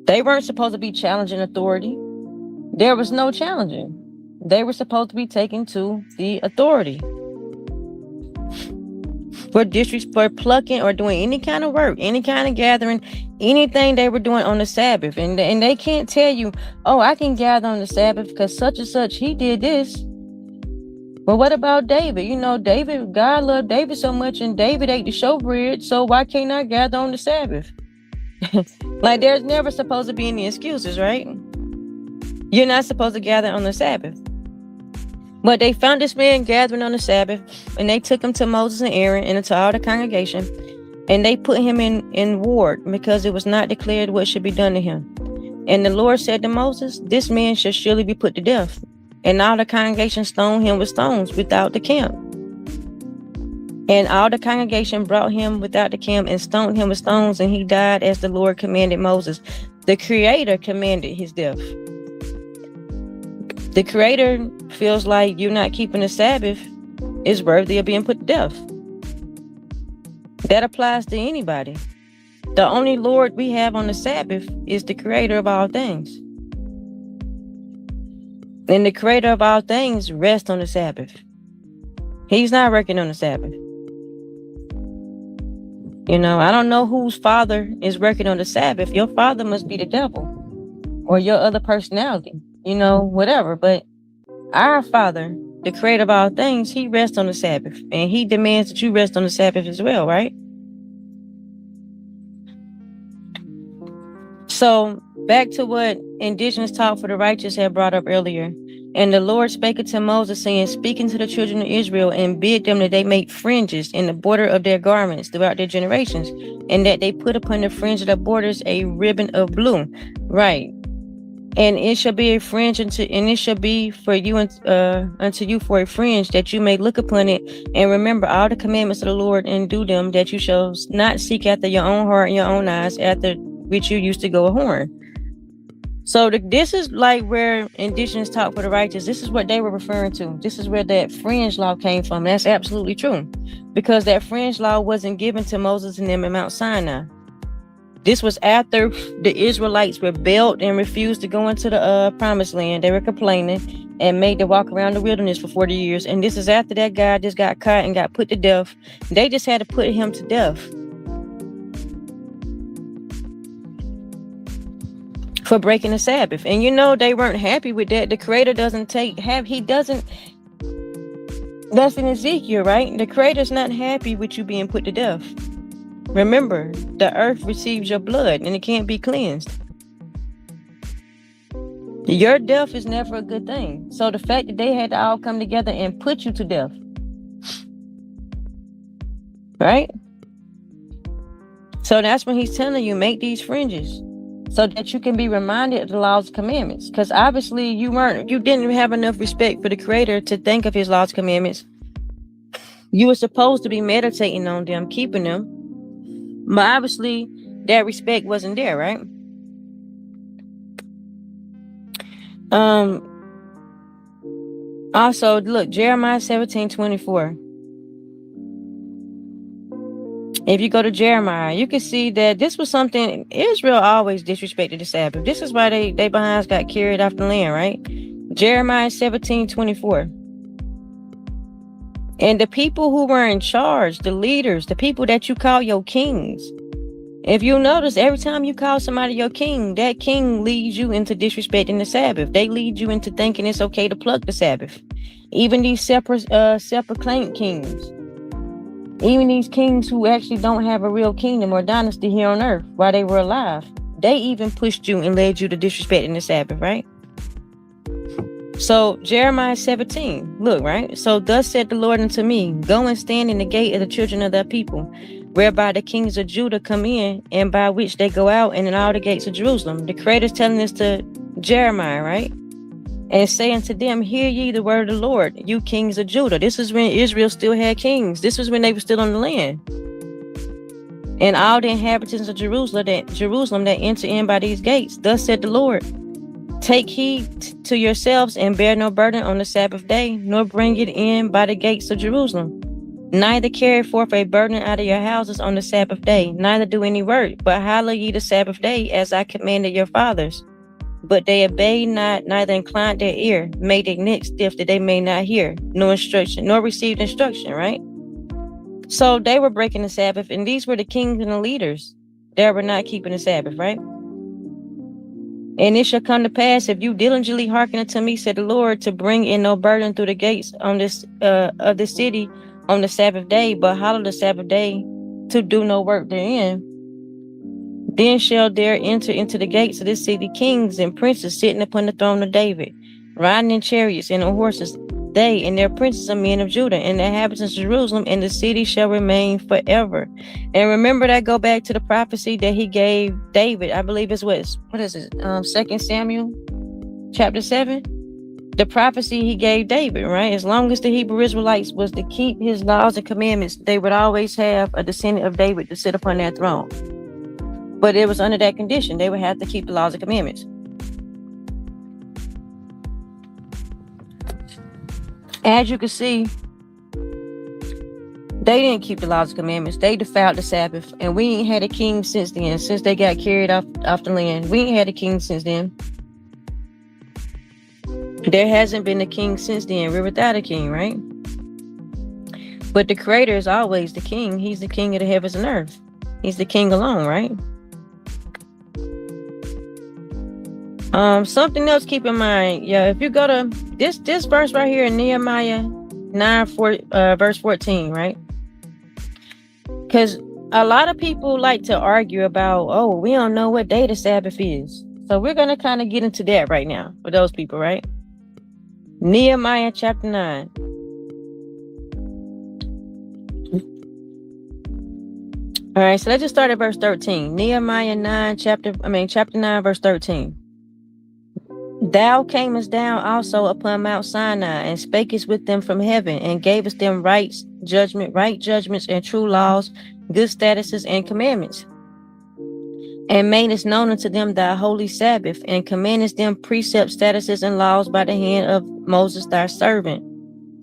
Speaker 1: They weren't supposed to be challenging authority. There was no challenging. They were supposed to be taken to the authority for disrespect, plucking, or doing any kind of work, any kind of gathering, anything they were doing on the Sabbath. And they can't tell you, oh, I can gather on the Sabbath because such and such, he did this. But what about David? David, God loved David so much, and David ate the showbread, so why can't I gather on the Sabbath? Like, there's never supposed to be any excuses, right? You're not supposed to gather on the Sabbath. But they found this man gathering on the Sabbath, and they took him to Moses and Aaron and to all the congregation, and they put him in ward because it was not declared what should be done to him. And the Lord said to Moses, this man shall surely be put to death. And all the congregation stoned him with stones without the camp. And all the congregation brought him without the camp and stoned him with stones, and he died as the Lord commanded Moses. The Creator commanded his death. The Creator feels like you're not keeping the Sabbath is worthy of being put to death. That applies to anybody. The only Lord we have on the Sabbath is the Creator of all things. And the Creator of all things rests on the Sabbath. He's not working on the Sabbath. I don't know whose father is working on the Sabbath. Your father must be the devil or your other personality, whatever. But Our Father, the creator of all things, he rests on the Sabbath, and he demands that you rest on the Sabbath as well, right? So back to what indigenous talk for the righteous had brought up earlier. And the Lord spake unto Moses, saying, Speak unto the children of Israel, and bid them that they make fringes in the border of their garments throughout their generations, and that they put upon the fringe of the borders a ribbon of blue. Right. And it shall be a fringe and it shall be for you unto you for a fringe, that you may look upon it and remember all the commandments of the Lord and do them, that you shall not seek after your own heart and your own eyes, after which you used to go a horn. So this is like where indigenous talk for the righteous, this is what they were referring to. This is where that fringe law came from. That's absolutely true, because that fringe law wasn't given to Moses and them in Mount Sinai. This was after the Israelites rebelled and refused to go into the promised land. They were complaining and made to walk around the wilderness for 40 years. And this is after that guy just got caught and got put to death. They just had to put him to death for breaking the Sabbath. And you know, they weren't happy with that. The Creator that's in Ezekiel, right? The Creator's not happy with you being put to death. Remember, the earth receives your blood and it can't be cleansed. Your death is never a good thing. So the fact that they had to all come together and put you to death, right? So that's when he's telling you, make these fringes so that you can be reminded of the laws and commandments. Because obviously you didn't have enough respect for the Creator to think of his laws and commandments. You were supposed to be meditating on them, keeping them. But obviously, that respect wasn't there, right? Also, look, Jeremiah 17:24. If you go to Jeremiah, you can see that this was something Israel always disrespected the Sabbath. This is why they behinds got carried off the land, right? Jeremiah 17:24. And the people who were in charge, the leaders, the people that you call your kings, if you notice, every time you call somebody your king, that king leads you into disrespecting the Sabbath. They lead you into thinking it's okay to pluck the Sabbath. Even these self-proclaimed kings, even these kings who actually don't have a real kingdom or dynasty here on earth while they were alive, they even pushed you and led you to disrespecting the Sabbath, right? So Jeremiah 17, look, right? So thus said the Lord unto me, go and stand in the gate of the children of thy people, whereby the kings of Judah come in, and by which they go out, and in all the gates of Jerusalem. The Creator's telling this to Jeremiah, right? And say unto them, hear ye the word of the Lord, you kings of Judah. This is when Israel still had kings. This was when they were still on the land. And all the inhabitants of Jerusalem that enter in by these gates, thus said the Lord, take heed to yourselves and bear no burden on the Sabbath day, nor bring it in by the gates of Jerusalem. Neither carry forth a burden out of your houses on the Sabbath day, neither do any work, but hallow ye the Sabbath day, as I commanded your fathers. But they obeyed not, neither inclined their ear, made their neck stiff that they may not hear, nor received instruction, right? So they were breaking the Sabbath, and these were the kings and the leaders that were not keeping the Sabbath, right? And it shall come to pass, if you diligently hearken unto me, said the Lord, to bring in no burden through the gates on this of the city on the Sabbath day, but hallow the Sabbath day to do no work therein. Then shall there enter into the gates of this city kings and princes sitting upon the throne of David, riding in chariots and on horses. They and their princes are men of Judah, and the inhabitants of Jerusalem, and the city shall remain forever. And remember that go back to the prophecy that he gave David. I believe it's what is it? 2 Samuel chapter 7. The prophecy he gave David, right? As long as the Hebrew Israelites was to keep his laws and commandments, they would always have a descendant of David to sit upon that throne. But it was under that condition. They would have to keep the laws and commandments. As you can see, they didn't keep the laws and commandments. They defiled the Sabbath. And we ain't had a king since then, since they got carried off the land. We ain't had a king since then. There hasn't been a king since then. We're without a king, right? But the Creator is always the king. He's the king of the heavens and earth. He's the king alone, right? Something else keep in mind. Yeah, if you go to this verse right here in Nehemiah 9, verse 14, right? Because a lot of people like to argue about, oh, we don't know what day the Sabbath is. So we're gonna kind of get into that right now for those people, right? Nehemiah chapter 9. All right, so let's just start at verse 13. Nehemiah 9, chapter 9, verse 13. Thou camest down also upon Mount Sinai, and spakest with them from heaven, and gavest them right judgments, and true laws, good statuses, and commandments. And madest known unto them thy holy Sabbath, and commandest them precepts, statuses, and laws by the hand of Moses thy servant.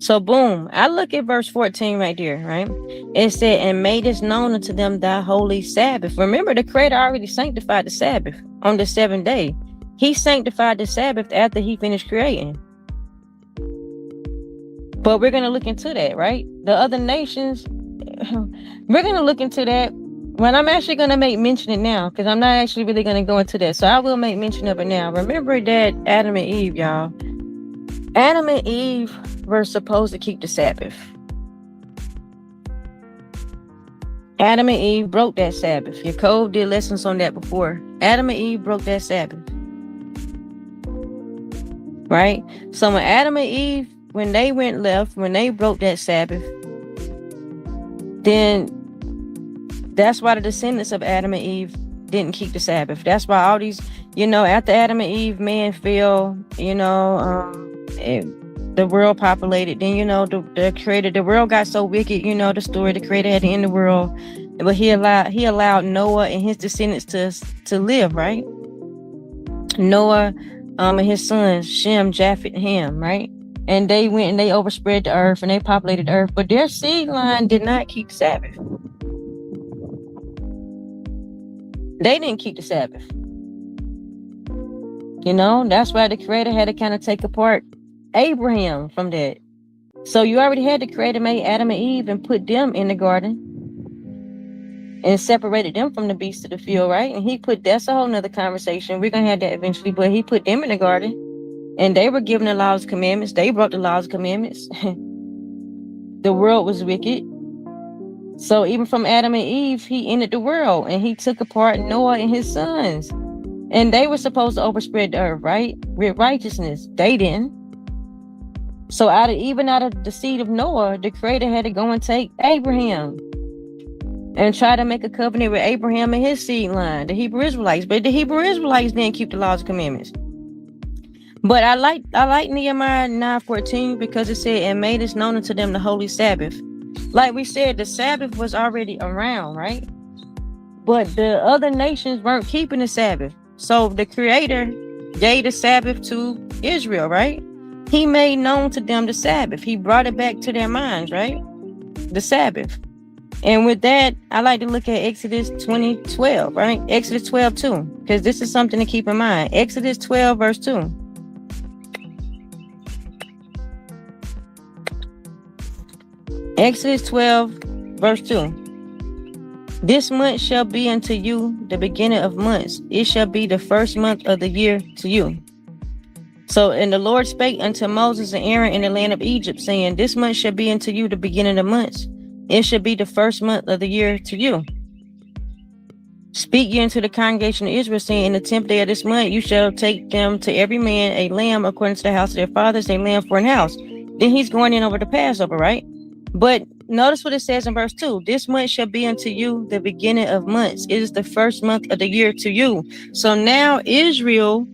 Speaker 1: So boom, I look at verse 14 right there, right? It said, and madest known unto them thy holy Sabbath. Remember, the Creator already sanctified the Sabbath on the 7th day. He sanctified the Sabbath after he finished creating. But we're going to look into that, right? The other nations, we're going to look into that. Well, I'm actually going to make mention it now, because I'm not actually really going to go into that. So I will make mention of it now. Remember that Adam and Eve, y'all. Adam and Eve were supposed to keep the Sabbath. Adam and Eve broke that Sabbath. Yaakov did lessons on that before. Adam and Eve broke that Sabbath. Right? So when Adam and Eve, when they went left, when they broke that Sabbath, then that's why the descendants of Adam and Eve didn't keep the Sabbath. That's why all these, after Adam and Eve, man fell, the world populated. Then, the Creator, the world got so wicked, the story, the Creator had to end the world. But he allowed Noah and his descendants to live, right? Noah and his sons, Shem, Japheth, and Ham, right? And they went and they overspread the earth and they populated the earth. But their seed line did not keep the Sabbath. They didn't keep the Sabbath. That's why the Creator had to kind of take apart Abraham from that. So you already had the Creator made Adam and Eve and put them in the garden and separated them from the beasts of the field, right? And that's a whole nother conversation. We're going to have that eventually, but he put them in the garden and they were given the laws and commandments. They broke the laws and commandments. The world was wicked. So even from Adam and Eve, he ended the world and he took apart Noah and his sons. And they were supposed to overspread the earth, right? With righteousness. They didn't. So out of the seed of Noah, the Creator had to go and take Abraham and try to make a covenant with Abraham and his seed line, the Hebrew Israelites. But the Hebrew Israelites didn't keep the laws and commandments. But I like Nehemiah 9:14 because it said, and made us known unto them the holy Sabbath. Like we said, the Sabbath was already around, right? But the other nations weren't keeping the Sabbath. So the Creator gave the Sabbath to Israel, right? He made known to them the Sabbath. He brought it back to their minds, right? The Sabbath. And with that, I like to look at Exodus 20:12, right? Exodus 12:2, because this is something to keep in mind. Exodus 12, verse 2. Exodus 12, verse 2. This month shall be unto you the beginning of months. It shall be the first month of the year to you. So, and the Lord spake unto Moses and Aaron in the land of Egypt, saying, this month shall be unto you the beginning of months. It shall be the first month of the year to you. Speak ye unto the congregation of Israel, saying, in the 10th day of this month you shall take them to every man a lamb according to the house of their fathers, a lamb for an house. Then he's going in over the Passover, right? But notice what it says in verse 2. This month shall be unto you the beginning of months. It is the first month of the year to you. So now Israel,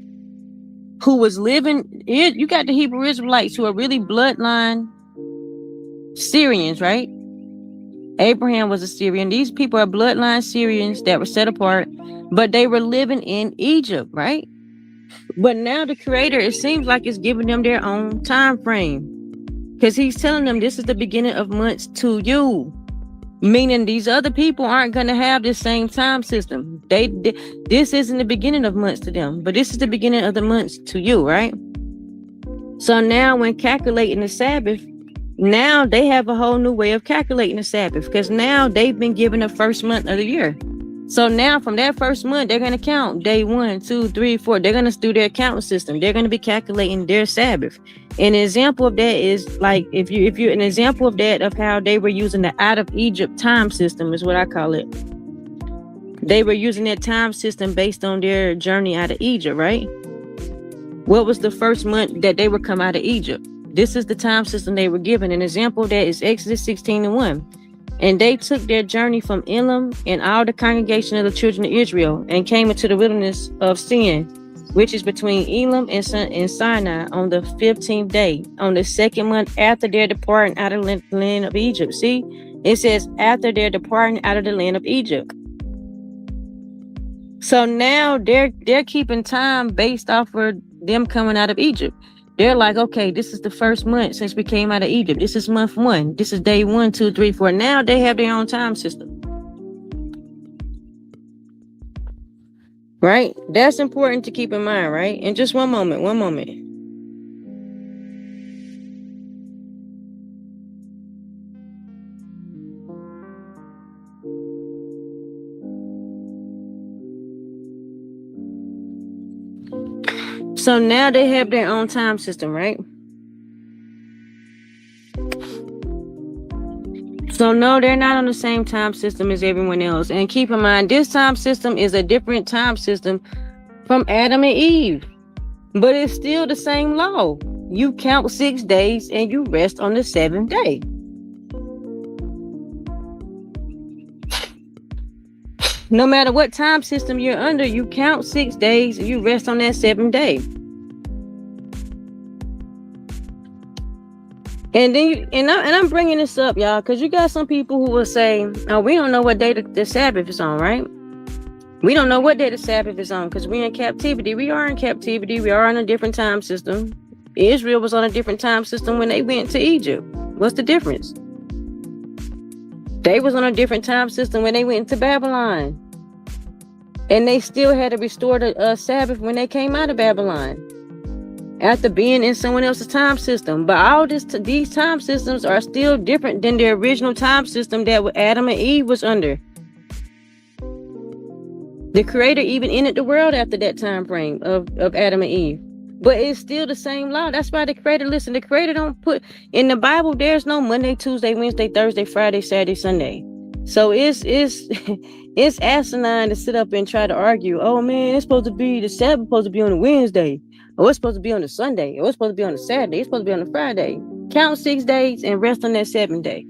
Speaker 1: who was living, you got the Hebrew Israelites who are really bloodline Syrians, right? Abraham was a Syrian. These people are bloodline Syrians that were set apart, but they were living in Egypt, right? But now the Creator, it seems like it's giving them their own time frame, because he's telling them this is the beginning of months to you, meaning these other people aren't going to have this same time system. This isn't the beginning of months to them, but this is the beginning of the months to you, right? So now when calculating the Sabbath, now they have a whole new way of calculating the Sabbath, because now they've been given the first month of the year. So now from that first month, they're going to count day 1, 2, 3, 4. They're going to do their counting system. They're going to be calculating their Sabbath. An example of that is like if you're an example of that of how they were using the out of Egypt time system is what I call it. They were using that time system based on their journey out of Egypt, right? What was the first month that they would come out of Egypt? This is the time system they were given. An example of that is Exodus 16:1. And they took their journey from Elim and all the congregation of the children of Israel and came into the wilderness of Sin, which is between Elim and Sinai, on the 15th day, on the second month after their departing out of the land of Egypt. See, it says after their departing out of the land of Egypt. So now they're keeping time based off of them coming out of Egypt. They're like, okay, this is the first month since we came out of Egypt. This is month 1. This is day 1, 2, 3, 4. Now they have their own time system. Right? That's important to keep in mind, right? And just one moment. So now they have their own time system, right? So no, they're not on the same time system as everyone else. And keep in mind, this time system is a different time system from Adam and Eve. But it's still the same law. You count 6 days and you rest on the 7th day. No matter what time system you're under, you count 6 days and you rest on that 7th day. And then I'm bringing this up, y'all, because you got some people who will say, oh, we don't know what day the Sabbath is on, right? We don't know what day the Sabbath is on because we're in captivity. We are in captivity. We are on a different time system. Israel was on a different time system when they went to Egypt. What's the difference? They was on a different time system when they went to Babylon. And they still had to restore the Sabbath when they came out of Babylon, after being in someone else's time system. But all these time systems are still different than the original time system that Adam and Eve was under. The Creator even ended the world after that time frame of Adam and Eve. But it's still the same law. That's why the Creator, listen, the Creator don't put, in the Bible, there's no Monday, Tuesday, Wednesday, Thursday, Friday, Saturday, Sunday. So it's asinine to sit up and try to argue, oh man, it's supposed to be, the Sabbath supposed to be on a Wednesday. Or it's supposed to be on a Sunday. Or it's supposed to be on a Saturday. It's supposed to be on a Friday. Count 6 days and rest on that 7th day.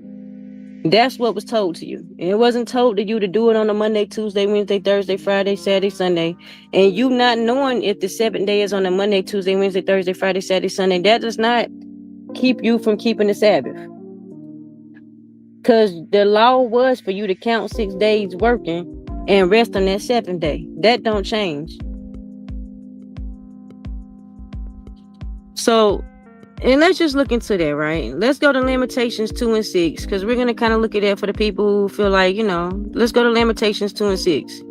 Speaker 1: That's what was told to you. And it wasn't told to you to do it on a Monday, Tuesday, Wednesday, Thursday, Friday, Saturday, Sunday. And you not knowing if the 7th day is on a Monday, Tuesday, Wednesday, Thursday, Friday, Saturday, Sunday, that does not keep you from keeping the Sabbath. Because the law was for you to count 6 days working and rest on that 7th day. That don't change. So, and let's just look into that, right? Let's go to Lamentations 2 and 6, because we're going to kind of look at that for the people who feel like, let's go to Lamentations 2 and 6.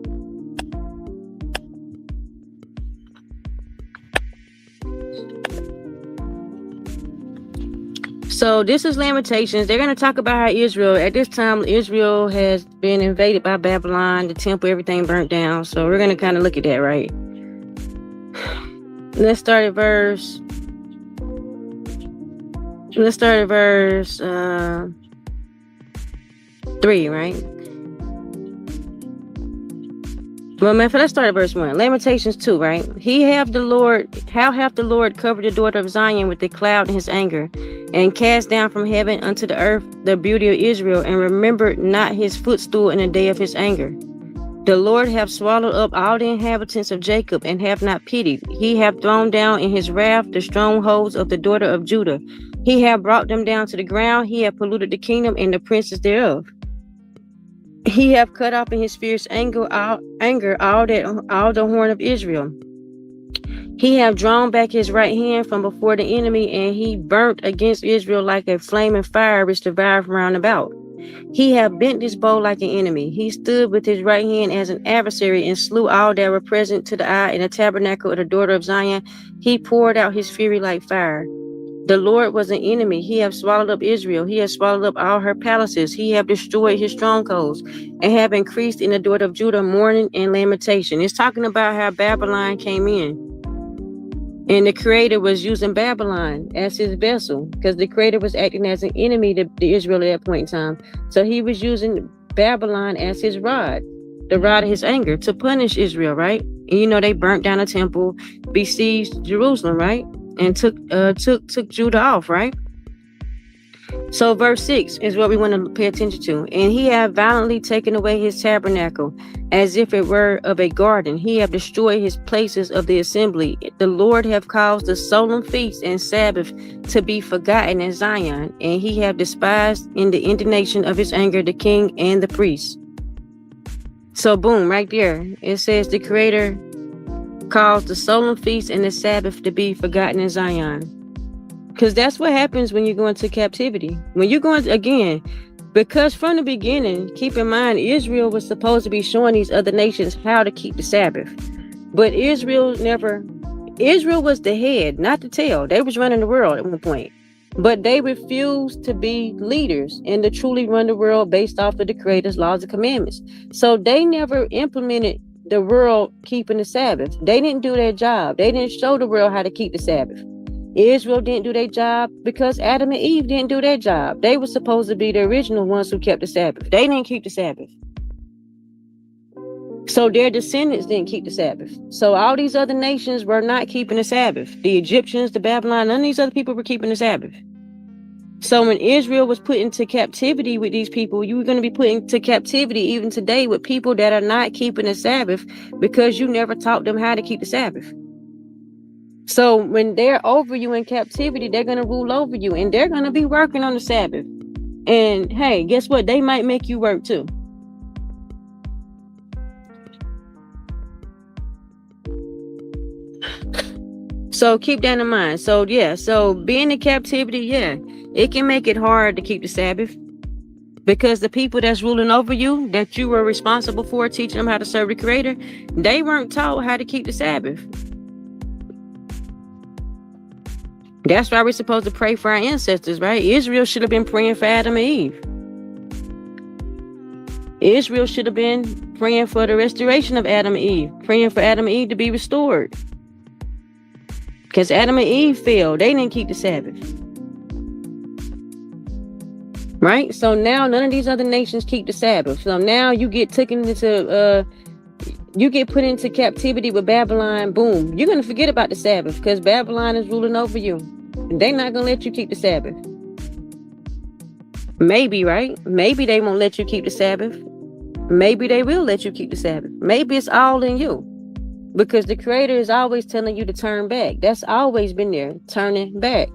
Speaker 1: So this is Lamentations. They're going to talk about how Israel, at this time, Israel has been invaded by Babylon, the temple, everything burnt down. So we're going to kind of look at that, right? Let's start at verse 3, right? Well, man, let's start at verse 1. Lamentations 2, right? How hath the Lord covered the daughter of Zion with the cloud in his anger, and cast down from heaven unto the earth the beauty of Israel, and remembered not his footstool in the day of his anger. The Lord hath swallowed up all the inhabitants of Jacob, and hath not pitied. He hath thrown down in his wrath the strongholds of the daughter of Judah. He hath brought them down to the ground. He hath polluted the kingdom and the princes thereof. He hath cut off in his fierce anger all the horn of Israel. He hath drawn back his right hand from before the enemy, and he burnt against Israel like a flaming fire which devoured round about. He hath bent his bow like an enemy. He stood with his right hand as an adversary, and slew all that were present to the eye in the tabernacle of the daughter of Zion. He poured out his fury like fire. The Lord was an enemy. He have swallowed up Israel. He has swallowed up all her palaces. He have destroyed his strongholds and have increased in the door of Judah mourning and lamentation. It's talking about how Babylon came in. And the Creator was using Babylon as his vessel because the Creator was acting as an enemy to Israel at that point in time. So he was using Babylon as his rod, the rod of his anger to punish Israel, right? And they burnt down the temple, besieged Jerusalem, right? And took Judah off, right? So verse 6 is what we want to pay attention to. And he have violently taken away his tabernacle, as if it were of a garden. He have destroyed his places of the assembly. The Lord have caused the solemn feast and Sabbath to be forgotten in Zion, and he have despised in the indignation of his anger the king and the priests. So boom, right there, it says the Creator caused the solemn feast and the Sabbath to be forgotten in Zion. Because that's what happens when you go into captivity. When you're going, again, because from the beginning, keep in mind, Israel was supposed to be showing these other nations how to keep the Sabbath. But Israel was the head, not the tail. They was running the world at one point. But they refused to be leaders and to truly run the world based off of the Creator's laws and commandments. So they never implemented the world keeping the Sabbath. They didn't do their job. They didn't show the world how to keep the Sabbath. Israel didn't do their job because Adam and Eve didn't do their job. They were supposed to be the original ones who kept the Sabbath. They didn't keep the Sabbath. So their descendants didn't keep the Sabbath. So all these other nations were not keeping the Sabbath. The Egyptians, the Babylon, none of these other people were keeping the Sabbath. So when Israel was put into captivity with these people, you were going to be put into captivity even today with people that are not keeping the Sabbath because you never taught them how to keep the Sabbath. So when they're over you in captivity, they're going to rule over you and they're going to be working on the Sabbath. And hey, guess what? They might make you work too. So keep that in mind. So being in captivity, it can make it hard to keep the Sabbath because the people that's ruling over you, that you were responsible for teaching them how to serve the Creator, they weren't taught how to keep the Sabbath. That's why we're supposed to pray for our ancestors, right? Israel should have been praying for Adam and Eve. Israel should have been praying for the restoration of Adam and Eve, praying for Adam and Eve to be restored. Because Adam and Eve failed. They didn't keep the Sabbath. Right? So now none of these other nations keep the Sabbath. So now you get taken into you get put into captivity with Babylon. Boom. You're going to forget about the Sabbath because Babylon is ruling over you. And they're not going to let you keep the Sabbath. Maybe, right? Maybe they won't let you keep the Sabbath. Maybe they will let you keep the Sabbath. Maybe it's all in you. Because the Creator is always telling you to turn back. That's always been there, turning back.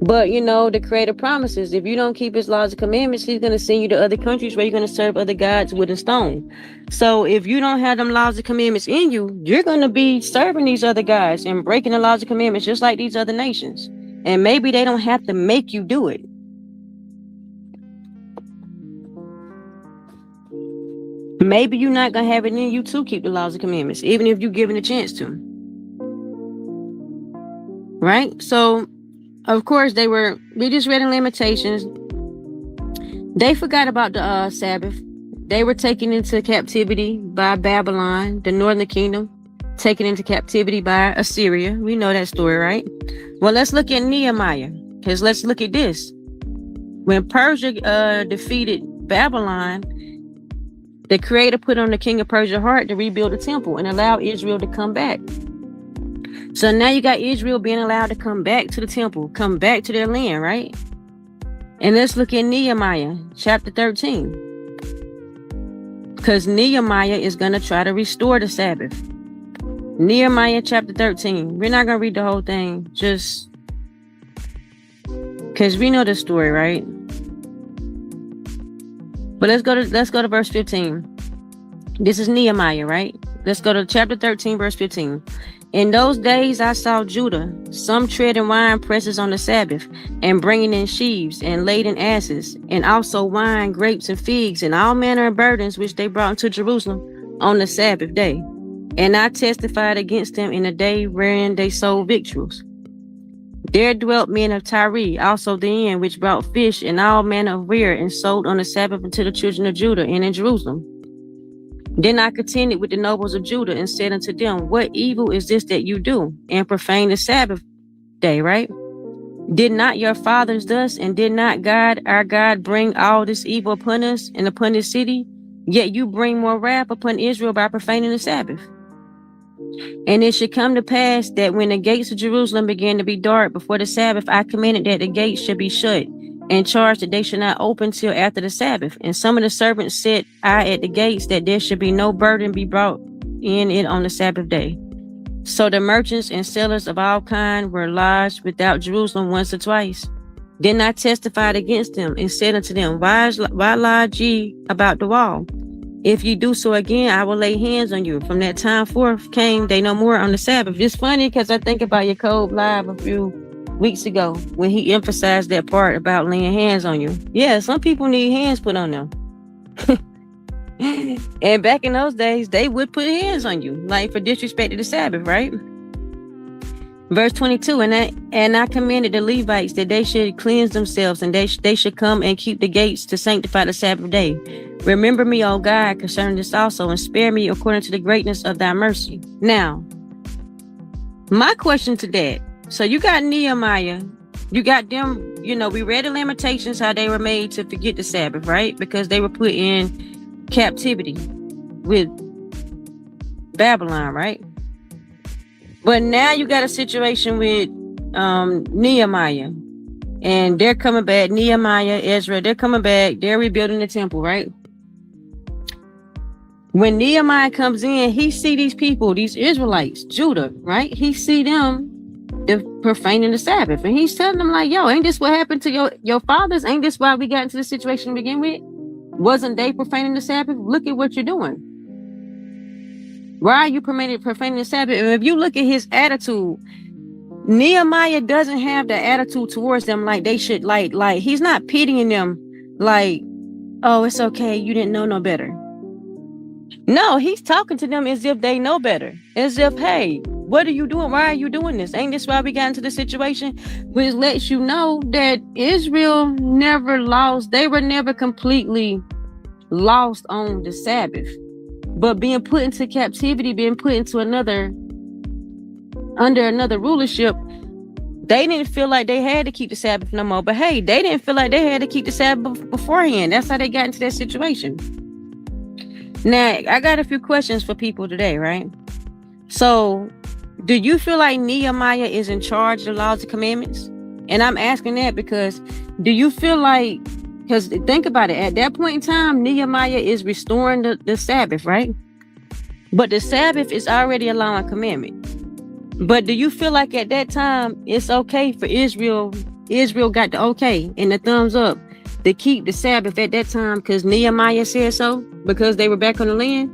Speaker 1: But, the Creator promises if you don't keep his laws and commandments, he's going to send you to other countries where you're going to serve other gods wood and stone. So if you don't have them laws and commandments in you, you're going to be serving these other gods and breaking the laws and commandments just like these other nations. And maybe they don't have to make you do it. Maybe you're not going to have it in you to keep the laws and commandments, even if you're given a chance to. Right? So, of course, we just read in Lamentations. They forgot about the Sabbath. They were taken into captivity by Babylon, the northern kingdom, taken into captivity by Assyria. We know that story, right? Well, let's look at Nehemiah, because let's look at this. When Persia defeated Babylon, the Creator put on the king of Persia's heart to rebuild the temple and allow Israel to come back. So now you got Israel being allowed to come back to the temple, come back to their land, right? And let's look at Nehemiah chapter 13. Because Nehemiah is going to try to restore the Sabbath. Nehemiah chapter 13. We're not going to read the whole thing, just because we know the story, right? But let's go to verse 15. This is Nehemiah, right? Let's go to chapter 13, verse 15. In those days I saw Judah, some treading wine presses on the Sabbath, and bringing in sheaves and laden asses, and also wine, grapes, and figs, and all manner of burdens which they brought into Jerusalem on the Sabbath day. And I testified against them in the day wherein they sold victuals. There dwelt men of Tyre, also therein, which brought fish and all manner of ware, and sold on the Sabbath unto the children of Judah and in Jerusalem. Then I contended with the nobles of Judah and said unto them, what evil is this that you do, and profane the Sabbath day, right? Did not your fathers thus, and did not God, our God, bring all this evil upon us and upon this city? Yet you bring more wrath upon Israel by profaning the Sabbath. And it should come to pass that when the gates of Jerusalem began to be dark before the Sabbath, I commanded that the gates should be shut, and charged that they should not open till after the Sabbath. And some of the servants set I at the gates that there should be no burden be brought in it on the Sabbath day. So the merchants and sellers of all kind were lodged without Jerusalem once or twice. Then I testified against them and said unto them, why lodge ye about the wall? If you do so again, I will lay hands on you. From that time forth came they no more on the Sabbath. It's funny because I think about Jacob live a few weeks ago when he emphasized that part about laying hands on you. Yeah, some people need hands put on them. And back in those days, they would put hands on you, like for disrespecting the Sabbath, right? Verse 22, and I commanded the Levites that they should cleanse themselves, and they should come and keep the gates to sanctify the Sabbath day. Remember me, O God, concerning this also, and spare me according to the greatness of thy mercy. Now, my question to that, so you got Nehemiah, you got them, we read the Lamentations, how they were made to forget the Sabbath, right? Because they were put in captivity with Babylon, right? But now you got a situation with Nehemiah, and they're coming back. Nehemiah, Ezra, they're coming back. They're rebuilding the temple, right? When Nehemiah comes in, he see these people, these Israelites, Judah, right? He see them profaning the Sabbath, and he's telling them like, yo, ain't this what happened to your fathers? Ain't this why we got into the situation to begin with? Wasn't they profaning the Sabbath? Look at what you're doing. Why are you profaning the Sabbath? And if you look at his attitude, Nehemiah doesn't have the attitude towards them like they should, like he's not pitying them like, oh, it's okay, you didn't know no better. No, he's talking to them as if they know better. As if, hey, what are you doing? Why are you doing this? Ain't this why we got into the situation? Which lets you know that Israel never lost. They were never completely lost on the Sabbath. But being put into captivity, being put into under another rulership, they didn't feel like they had to keep the Sabbath no more. But hey, they didn't feel like they had to keep the Sabbath beforehand. That's how they got into that situation. Now, I got a few questions for people today, right? So, do you feel like Nehemiah is in charge of the laws and commandments? And I'm asking that because do you feel like, because think about it, at that point in time, Nehemiah is restoring the Sabbath, right? But the Sabbath is already a law and commandment. But do you feel like at that time, it's okay for Israel got the okay and the thumbs up to keep the Sabbath at that time because Nehemiah said so, because they were back on the land?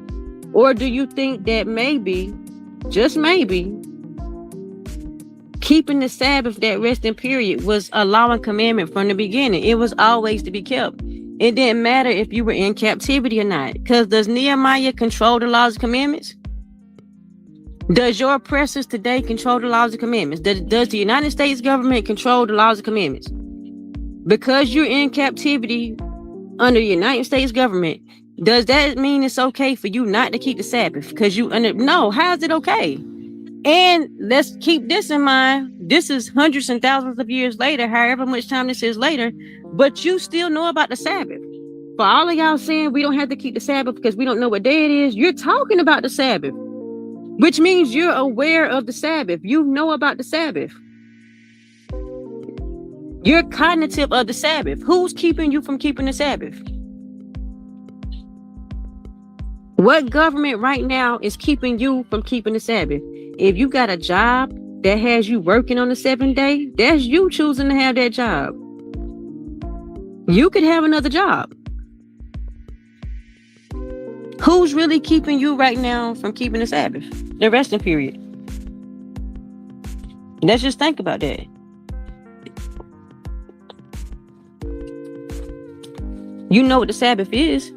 Speaker 1: Or do you think that maybe, just maybe, keeping the Sabbath, that resting period, was a law and commandment from the beginning? It was always to be kept. It didn't matter if you were in captivity or not. Because does Nehemiah control the laws and commandments? Does your oppressors today control the laws and commandments? Does the United States government control the laws and commandments? Because you're in captivity under the United States government, does that mean it's okay for you not to keep the Sabbath? Because no, how is it okay? And let's keep this in mind. This is hundreds and thousands of years later, however much time this is later, but you still know about the Sabbath. For all of y'all saying we don't have to keep the Sabbath because we don't know what day it is, you're talking about the Sabbath, which means you're aware of the Sabbath. You know about the Sabbath. You're cognitive of the Sabbath. Who's keeping you from keeping the Sabbath? What government right now is keeping you from keeping the Sabbath? If you got a job that has you working on the 7th day, that's you choosing to have that job. You could have another job. Who's really keeping you right now from keeping the Sabbath, the resting period? Let's just think about that. You know what the Sabbath is.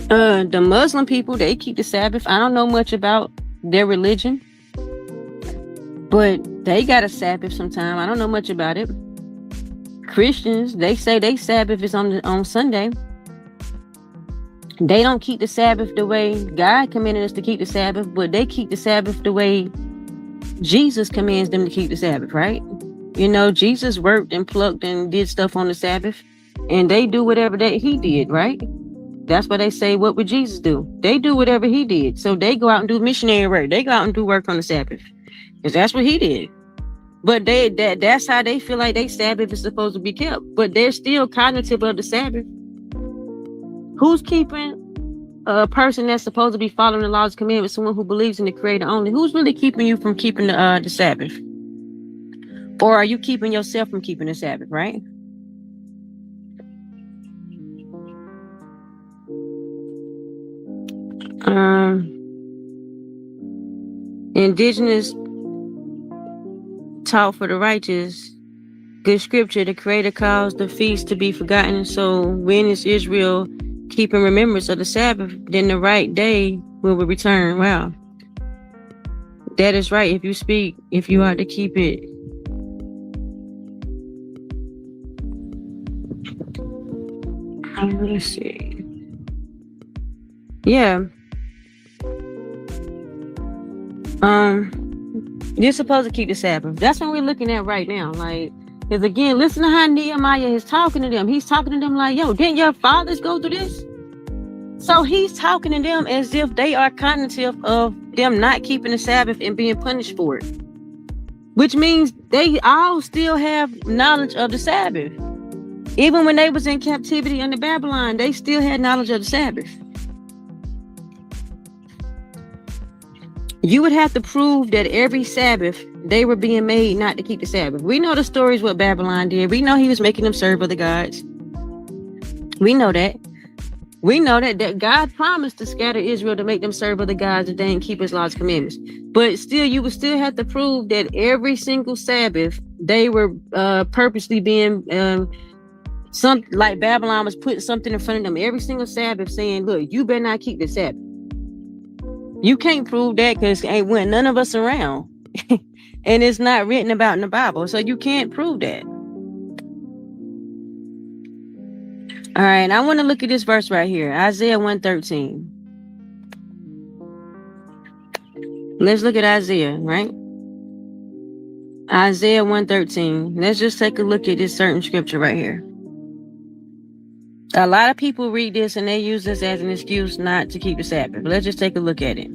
Speaker 1: The Muslim people, they keep the Sabbath. I don't know much about their religion. But they got a Sabbath sometime. I don't know much about it. Christians, they say they Sabbath is on Sunday. They don't keep the Sabbath the way God commanded us to keep the Sabbath, but they keep the Sabbath the way Jesus commands them to keep the Sabbath, right? You know, Jesus worked and plucked and did stuff on the Sabbath, and they do whatever that he did, right? That's why they say, what would Jesus do? They do whatever he did. So they go out and do missionary work. They go out and do work on the Sabbath, because that's what he did. But that's how they feel like their Sabbath is supposed to be kept. But they're still cognitive of the Sabbath. Who's keeping a person that's supposed to be following the laws and commandments? Someone who believes in the Creator only. Who's really keeping you from keeping the Sabbath? Or are you keeping yourself from keeping the Sabbath, right? Indigenous taught for the righteous. Good scripture. The Creator caused the feast to be forgotten. So when is Israel keeping remembrance of the Sabbath? Then the right day will return. Wow. That is right. If you speak, if you are to keep it. Let's see. Yeah. You're supposed to keep the Sabbath. That's what we're looking at right now. Like, because again, listen to how Nehemiah is talking to them. He's talking to them like, yo, didn't your fathers go through this? So he's talking to them as if they are cognitive of them not keeping the Sabbath and being punished for it. Which means they all still have knowledge of the Sabbath. Even when they was in captivity under Babylon, they still had knowledge of the Sabbath. You would have to prove that every Sabbath they were being made not to keep the Sabbath. We know the stories what Babylon did. We know he was making them serve other gods. We know that. We know that God promised to scatter Israel to make them serve other gods and they didn't keep his laws and commandments. But still, you would still have to prove that every single Sabbath they were purposely being like Babylon was putting something in front of them every single Sabbath saying, look, you better not keep the Sabbath. You can't prove that because ain't when none of us around. And it's not written about in the Bible. So you can't prove that. All right, I want to look at this verse right here. Isaiah 1:13. Let's look at Isaiah, right? Isaiah 1:13. Let's just take a look at this certain scripture right here. A lot of people read this and they use this as an excuse not to keep the Sabbath. Let's just take a look at it.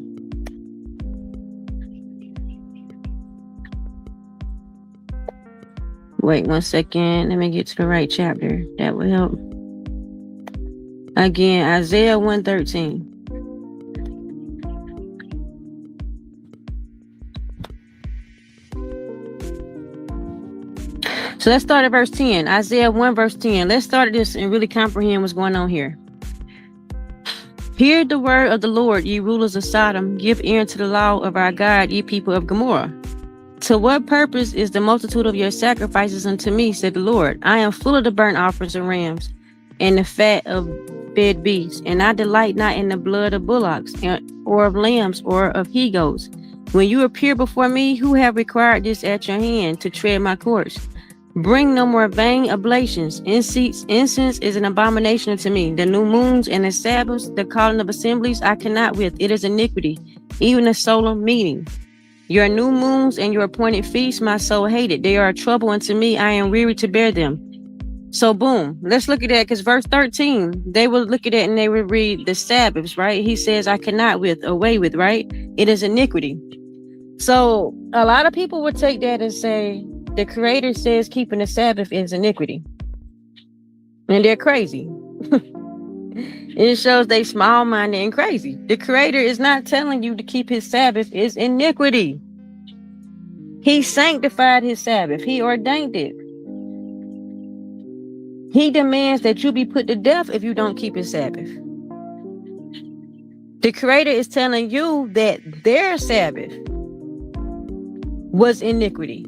Speaker 1: Wait 1 second. Let me get to the right chapter. That will help. Again, Isaiah 1:13. So let's start at verse 10. Isaiah 1 verse 10. Let's start at this and really comprehend what's going on here. Hear the word of the Lord, ye rulers of Sodom. Give ear to the law of our God, ye people of Gomorrah. To what purpose is the multitude of your sacrifices unto me, said the Lord? I am full of the burnt offerings of rams and the fat of fed beasts, and I delight not in the blood of bullocks or of lambs or of he-goats. When you appear before me, who have required this at your hand to tread my courts? Bring no more vain oblations. Incense is an abomination unto me. The new moons and the Sabbaths, the calling of assemblies, I cannot with. It is iniquity, even a solemn meeting. Your new moons and your appointed feasts, my soul hated. They are a trouble unto me. I am weary to bear them. So boom, let's look at that, because verse 13, they will look at it and they will read the Sabbaths, right? He says, I cannot with, away with, right? It is iniquity. So a lot of people would take that and say, the Creator says keeping the Sabbath is iniquity. And they're crazy. It shows they small-minded and crazy. The Creator is not telling you to keep his Sabbath is iniquity. He sanctified his Sabbath. He ordained it. He demands that you be put to death if you don't keep his Sabbath. The Creator is telling you that their Sabbath was iniquity.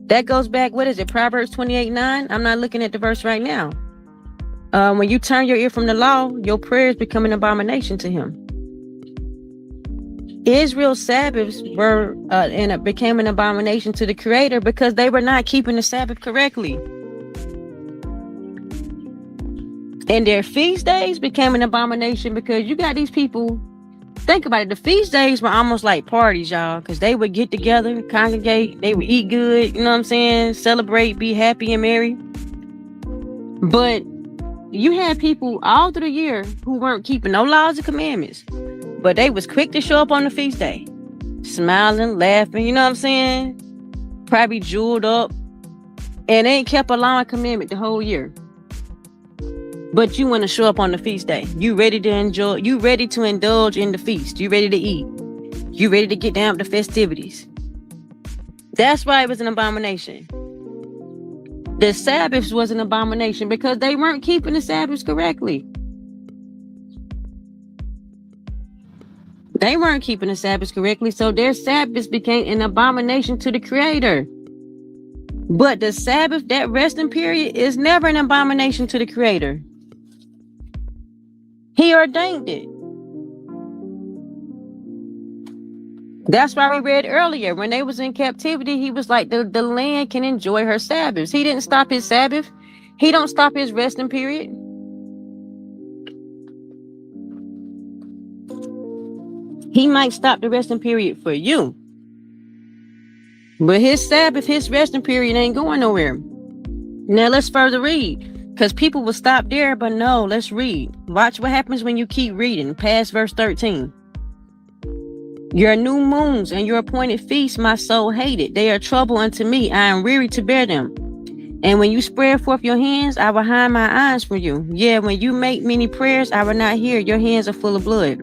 Speaker 1: That goes back, what is it, Proverbs 28:9? I'm not looking at the verse right now. When you turn your ear from the law, your prayers become an abomination to him. Israel's Sabbaths were and it became an abomination to the Creator because they were not keeping the Sabbath correctly. And their feast days became an abomination because you got these people. Think about it. The feast days were almost like parties, y'all, because they would get together, congregate, they would eat good, you know what I'm saying? Celebrate, be happy and merry. But you had people all through the year who weren't keeping no laws and commandments, but they was quick to show up on the feast day, smiling, laughing, you know what I'm saying? Probably jeweled up, and they ain't kept a law and commandment the whole year. But you want to show up on the feast day. You ready to enjoy, you ready to indulge in the feast. You ready to eat. You ready to get down with the festivities. That's why it was an abomination. The Sabbaths was an abomination because they weren't keeping the Sabbaths correctly. They weren't keeping the Sabbaths correctly, so their Sabbaths became an abomination to the Creator. But the Sabbath, that resting period, is never an abomination to the Creator. He ordained it. That's why we read earlier, when they was in captivity, he was like, the land can enjoy her Sabbaths. He didn't stop his Sabbath. He don't stop his resting period. He might stop the resting period for you. But his Sabbath, his resting period ain't going nowhere. Now let's further read. Because people will stop there, but no, let's read. Watch what happens when you keep reading. Past verse 13. Your new moons and your appointed feasts my soul hated. They are trouble unto me. I am weary to bear them. And when you spread forth your hands, I will hide my eyes from you. Yeah, when you make many prayers, I will not hear. Your hands are full of blood.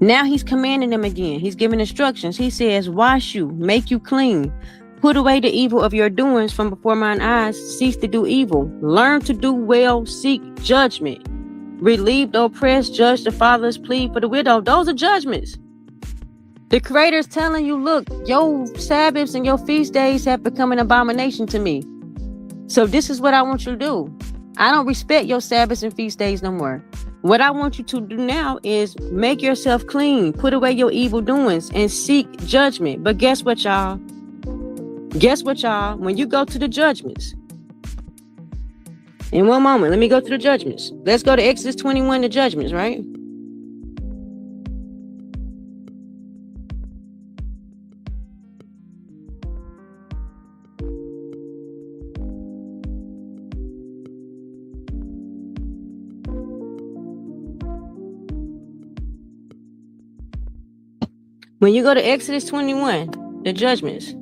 Speaker 1: Now he's commanding them again. He's giving instructions. He says, wash you, make you clean. Put away the evil of your doings from before mine eyes. Cease to do evil. Learn to do well. Seek judgment. Relieve the oppressed. Judge the fatherless. Plead for the widow. Those are judgments. The Creator's telling you, look, your Sabbaths and your feast days have become an abomination to me. So this is what I want you to do. I don't respect your Sabbaths and feast days no more. What I want you to do now is make yourself clean. Put away your evil doings and seek judgment. But guess what, y'all? When you go to the judgments, in one moment, let me go to the judgments. Let's go to Exodus 21, the judgments, right? When you go to Exodus 21, the judgments.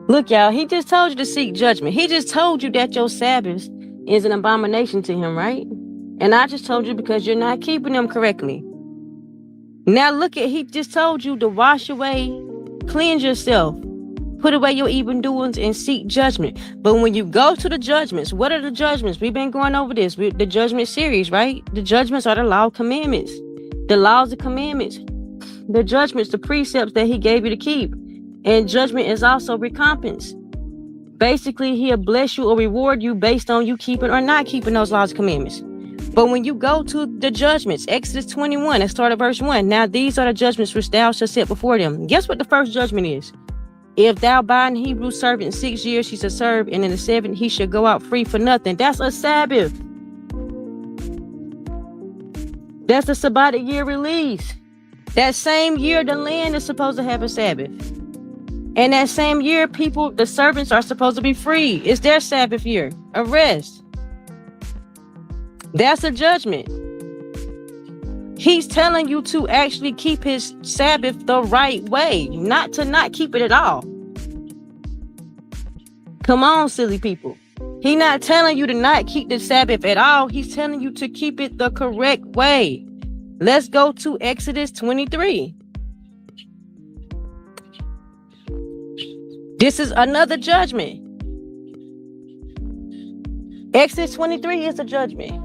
Speaker 1: Look, y'all, he just told you to seek judgment. He just told you that your Sabbath is an abomination to him, right? And I just told you because you're not keeping them correctly. Now look at, he just told you to wash away, cleanse yourself, put away your evil doings and seek judgment. But when you go to the judgments, what are the judgments? We've been going over this, the judgment series, right? The judgments are the law commandments, the laws and commandments, the judgments, the precepts that he gave you to keep. And judgment is also recompense. Basically, he'll bless you or reward you based on you keeping or not keeping those laws and commandments. But when you go to the judgments, Exodus 21, let's start at verse 1. Now these are the judgments which thou shalt set before them. Guess what the first judgment is? If thou bind an Hebrew servant 6 years, he shall serve, and in the 7th he shall go out free for nothing. That's a Sabbath. That's the Sabbath year release. That same year, the land is supposed to have a Sabbath. And that same year, people, the servants are supposed to be free. It's their Sabbath year, a rest. That's a judgment. He's telling you to actually keep his Sabbath the right way, not to not keep it at all. Come on, silly people. He's not telling you to not keep the Sabbath at all. He's telling you to keep it the correct way. Let's go to Exodus 23. This is another judgment. Exodus 23 is a judgment.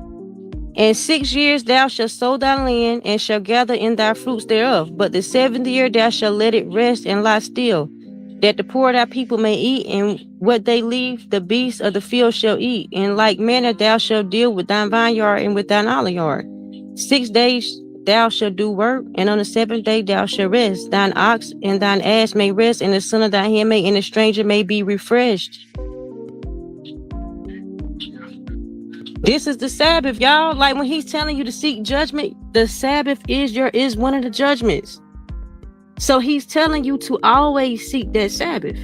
Speaker 1: In 6 years thou shalt sow thy land, and shalt gather in thy fruits thereof. But the 7th year thou shalt let it rest and lie still. that the poor of thy people may eat, and what they leave the beasts of the field shall eat. In like manner thou shalt deal with thine vineyard and with thine olive yard. 6 days thou shalt do work, and on the 7th day thou shalt rest. Thine ox and thine ass may rest, and the son of thy handmaid and the stranger may be refreshed. This is the Sabbath, y'all. Like when he's telling you to seek judgment, the Sabbath is one of the judgments. So he's telling you to always seek that Sabbath.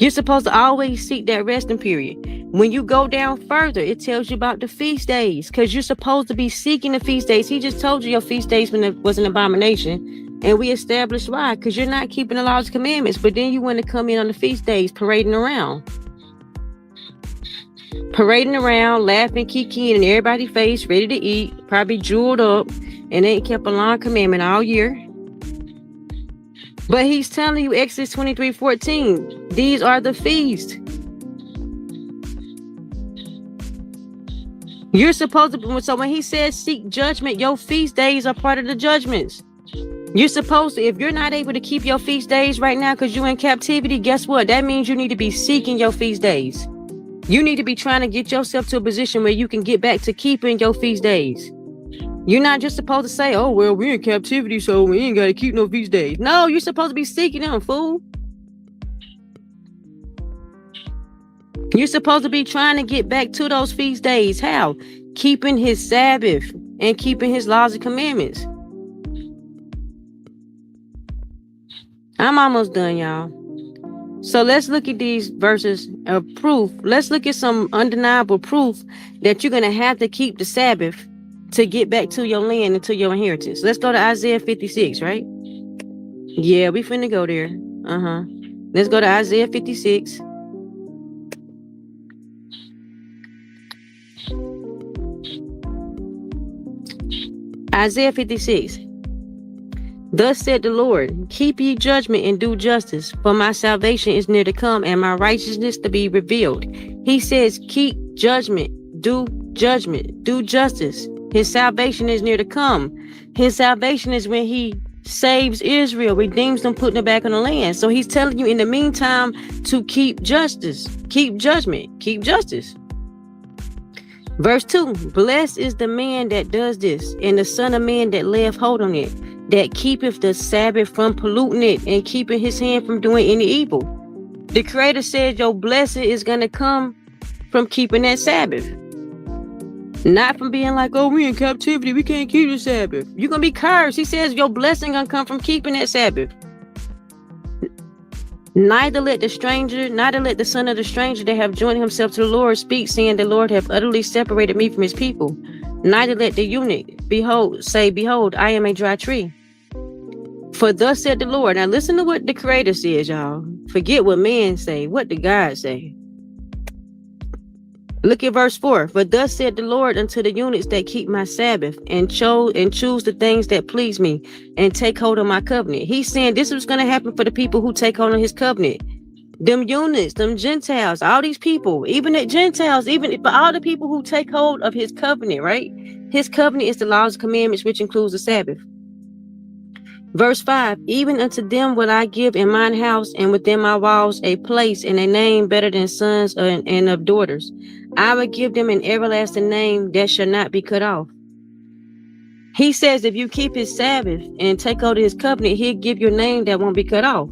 Speaker 1: You're supposed to always seek that resting period. When you go down further, it tells you about the feast days, because you're supposed to be seeking the feast days. He just told you your feast days was an abomination. And we established why, because you're not keeping the laws and commandments. But then you want to come in on the feast days, parading around, laughing, kikiing in everybody's face, ready to eat, probably jeweled up, and ain't kept a law commandment all year. But he's telling you, Exodus 23:14, these are the feasts. You're supposed to, so when he says seek judgment, your feast days are part of the judgments. You're supposed to, if you're not able to keep your feast days right now because you're in captivity, guess what? That means you need to be seeking your feast days. You need to be trying to get yourself to a position where you can get back to keeping your feast days. You're not just supposed to say, oh, well, we're in captivity, so we ain't got to keep no feast days. No, you're supposed to be seeking them, fool. You're supposed to be trying to get back to those feast days. How? Keeping his Sabbath and keeping his laws and commandments. I'm almost done, y'all. So let's look at these verses of proof. Let's look at some undeniable proof that you're going to have to keep the Sabbath to get back to your land and to your inheritance. Let's go to Isaiah 56, right? Yeah, we finna go there. Let's go to Isaiah 56. Isaiah 56. Thus said the Lord, keep ye judgment and do justice, for my salvation is near to come and my righteousness to be revealed. He says, keep judgment, do justice. His salvation is near to come. His salvation is when he saves Israel, redeems them, putting them back on the land. So he's telling you in the meantime to keep justice, keep judgment, keep justice. Verse 2, blessed is the man that does this, and the son of man that layeth hold on it, that keepeth the Sabbath from polluting it and keeping his hand from doing any evil. The Creator said your blessing is going to come from keeping that Sabbath. Not from being like, oh, we in captivity, we can't keep the Sabbath. You're going to be cursed. He says your blessing going to come from keeping that Sabbath. Neither let the son of the stranger that have joined himself to the Lord speak, saying, the Lord hath utterly separated me from his people. Neither let the eunuch say, behold, I am a dry tree. For thus said the Lord. Now listen to what the Creator says, y'all. Forget what men say. What did God say? Look at verse 4. For thus said the Lord unto the eunuchs that keep my Sabbath and choose the things that please me and take hold of my covenant. He's saying this is going to happen for the people who take hold of his covenant. Them eunuchs, them Gentiles, all these people, even the Gentiles, even for all the people who take hold of his covenant, right? His covenant is the laws and commandments, which includes the Sabbath. Verse 5, even unto them will I give in mine house and within my walls a place and a name better than sons and of daughters. I will give them an everlasting name that shall not be cut off. He says if you keep his Sabbath and take hold of his covenant, he'll give you a name that won't be cut off.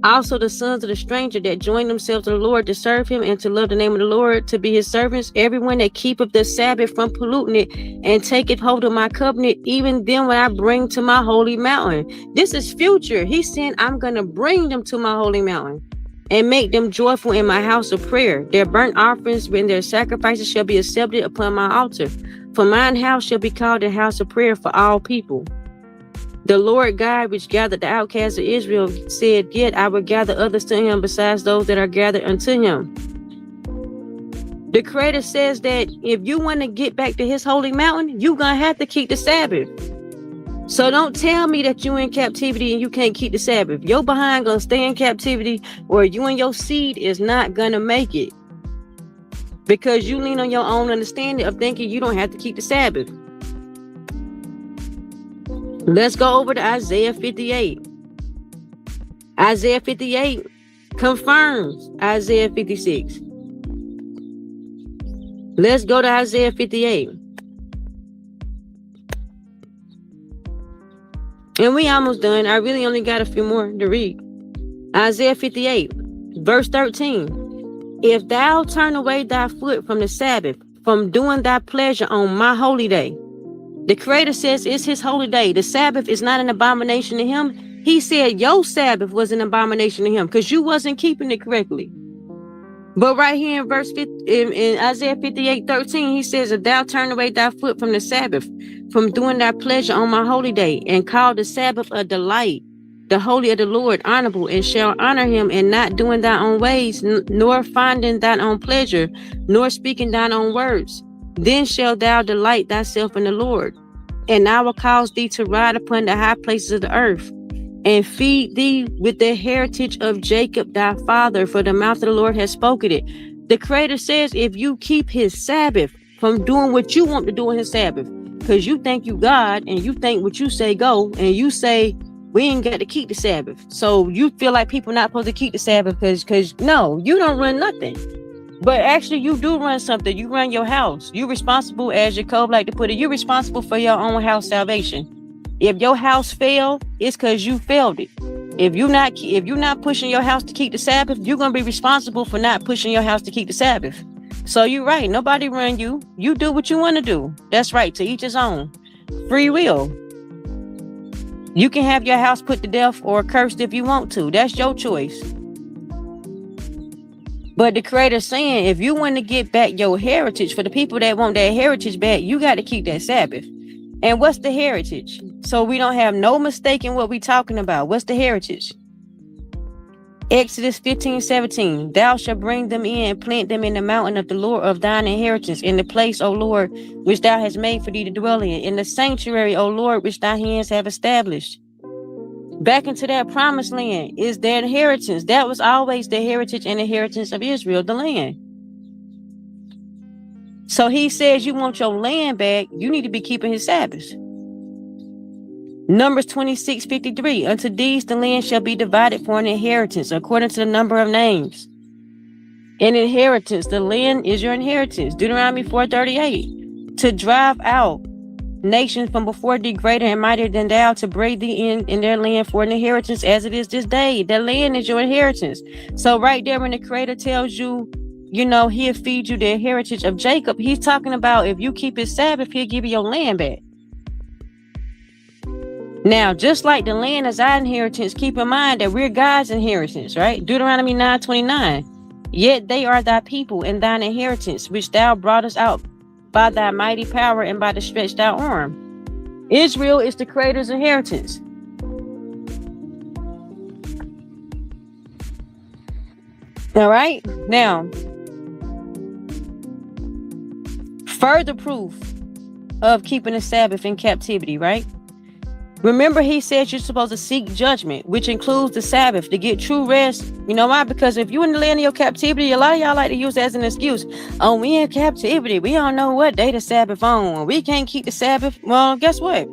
Speaker 1: Also the sons of the stranger that join themselves to the Lord to serve him and to love the name of the Lord, to be his servants, everyone that keepeth the Sabbath from polluting it and taketh hold of my covenant, even them when I bring to my holy mountain. This is future. He's saying I'm going to bring them to my holy mountain and make them joyful in my house of prayer. Their burnt offerings and their sacrifices shall be accepted upon my altar. For mine house shall be called a house of prayer for all people. The Lord God, which gathered the outcasts of Israel, said, yet I will gather others to him besides those that are gathered unto him. The Creator says that if you want to get back to his holy mountain, you're going to have to keep the Sabbath. So don't tell me that you're in captivity and you can't keep the Sabbath. Your behind going to stay in captivity, or you and your seed is not going to make it. Because you lean on your own understanding of thinking you don't have to keep the Sabbath. Let's go over to Isaiah 58. Isaiah 58 confirms Isaiah 56. Let's go to Isaiah 58. And we almost done. I really only got a few more to read. Isaiah 58, verse 13. If thou turn away thy foot from the Sabbath, from doing thy pleasure on my holy day. The Creator says it's his holy day. The Sabbath is not an abomination to him. He said your Sabbath was an abomination to him because you wasn't keeping it correctly. But right here in verse 50, in Isaiah 58:13, he says, if thou turn away thy foot from the Sabbath, from doing thy pleasure on my holy day, and call the Sabbath a delight, the holy of the Lord honorable, and shall honor him, and not doing thy own ways, nor finding thine own pleasure, nor speaking thine own words, then shalt thou delight thyself in the Lord. And I will cause thee to ride upon the high places of the earth, and feed thee with the heritage of Jacob thy father, for the mouth of the Lord has spoken it. The Creator says if you keep his Sabbath from doing what you want to do in his Sabbath, because you think you God, and you think what you say go, and you say we ain't got to keep the Sabbath. So you feel like people not supposed to keep the Sabbath because no, you don't run nothing. But actually you do run something. You run your house. You're responsible, as Jacob like to put it, you're responsible for your own house salvation. If your house failed, it's because you failed it. If you're not pushing your house to keep the Sabbath, you're gonna be responsible for not pushing your house to keep the Sabbath. So you're right. Nobody run you. You do what you want to do. That's right. To each his own. Free will. You can have your house put to death or cursed if you want to. That's your choice. But the Creator's saying, if you want to get back your heritage, for the people that want their heritage back, you got to keep that Sabbath. And what's the heritage? So we don't have no mistake in what we're talking about. What's the heritage? Exodus 15:17. Thou shalt bring them in and plant them in the mountain of the Lord of thine inheritance, in the place, O Lord, which thou hast made for thee to dwell in the sanctuary, O Lord, which thy hands have established. Back into that promised land is their inheritance. That was always the heritage and inheritance of Israel, the land. So he says you want your land back, you need to be keeping his Sabbaths. Numbers 26:53. Unto these the land shall be divided for an inheritance, according to the number of names. An inheritance, the land is your inheritance. Deuteronomy 4:38. To drive out nations from before thee, greater and mightier than thou, to bring thee in their land for an inheritance, as it is this day. The land is your inheritance. So right there, when the Creator tells you, he'll feed you the heritage of Jacob, he's talking about if you keep his Sabbath, he'll give you your land back. Now, just like the land is our inheritance, keep in mind that we're God's inheritance, right? Deuteronomy 9:29. Yet they are thy people and thine inheritance, which thou broughtest out by thy mighty power and by the stretched out arm. Israel is the Creator's inheritance. All right. Now, further proof of keeping the Sabbath in captivity, right? Remember, he said you're supposed to seek judgment, which includes the Sabbath, to get true rest. You know why? Because if you're in the land of your captivity, a lot of y'all like to use that as an excuse. Oh, we in captivity. We don't know what day the Sabbath on. We can't keep the Sabbath. Well, guess what?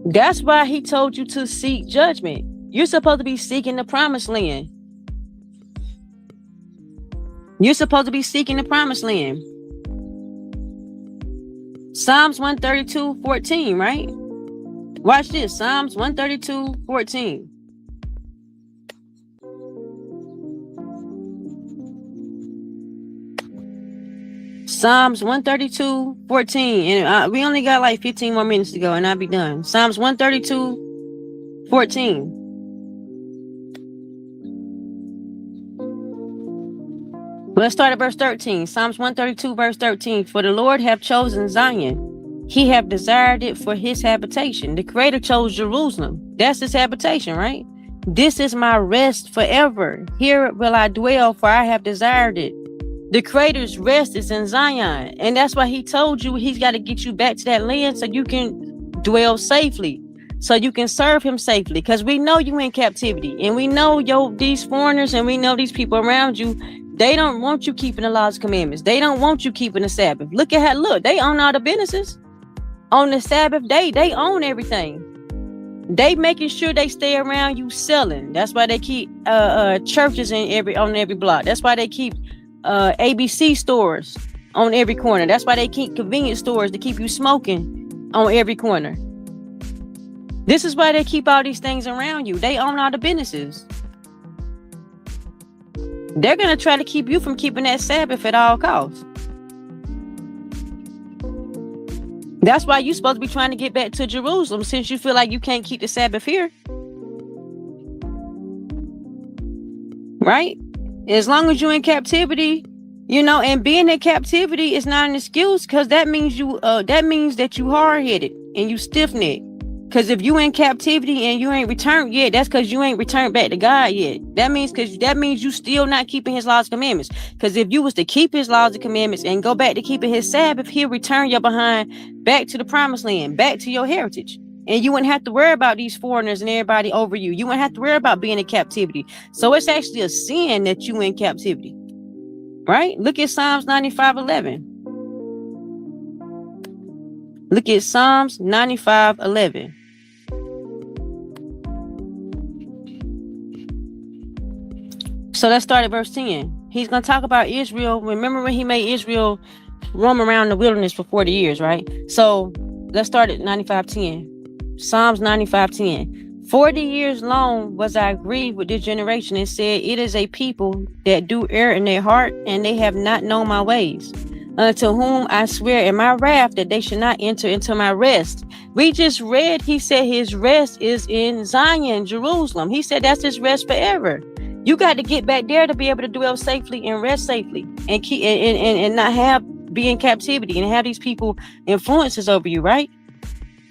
Speaker 1: That's why he told you to seek judgment. You're supposed to be seeking the promised land. You're supposed to be seeking the promised land. Psalms 132:14, right? Watch this. Psalms 132:14. Psalms 132:14. And we only got like 15 more minutes to go and I'll be done. Psalms 132:14. Let's start at verse 13. Psalms 132, verse 13. For the Lord hath chosen Zion. He hath desired it for his habitation. The Creator chose Jerusalem. That's his habitation, right? This is my rest forever. Here will I dwell, for I have desired it. The Creator's rest is in Zion. And that's why he told you he's got to get you back to that land so you can dwell safely, so you can serve him safely. Because we know you in captivity. And we know these foreigners, and we know these people around you, they don't want you keeping the laws and commandments. They don't want you keeping the Sabbath. Look at how, they own all the businesses. On the Sabbath day, they own everything. They making sure they stay around you selling. That's why they keep churches on every block. That's why they keep ABC stores on every corner. That's why they keep convenience stores to keep you smoking on every corner. This is why they keep all these things around you. They own all the businesses. They're going to try to keep you from keeping that Sabbath at all costs. That's why you're supposed to be trying to get back to Jerusalem, since you feel like you can't keep the Sabbath here. Right? As long as you're in captivity, and being in captivity is not an excuse, because that means that you hard-headed and you stiff-necked. Because if you in captivity and you ain't returned yet, that's because you ain't returned back to God yet. That means you still not keeping his laws and commandments. Because if you was to keep his laws and commandments and go back to keeping his Sabbath, he'll return your behind back to the promised land, back to your heritage. And you wouldn't have to worry about these foreigners and everybody over you. You wouldn't have to worry about being in captivity. So it's actually a sin that you in captivity. Right? Look at Psalms 95:11. Look at Psalms 95:11. So let's start at verse 10. He's going to talk about Israel. Remember when he made Israel roam around the wilderness for 40 years, right? So let's start at 95:10. Psalms 95:10. 40 years long was I grieved with this generation, and said, it is a people that do err in their heart, and they have not known my ways. Unto whom I swear in my wrath that they should not enter into my rest. We just read, he said his rest is in Zion, Jerusalem. He said that's his rest forever. You got to get back there to be able to dwell safely and rest safely, and keep and not be in captivity and have these people influences over you, right?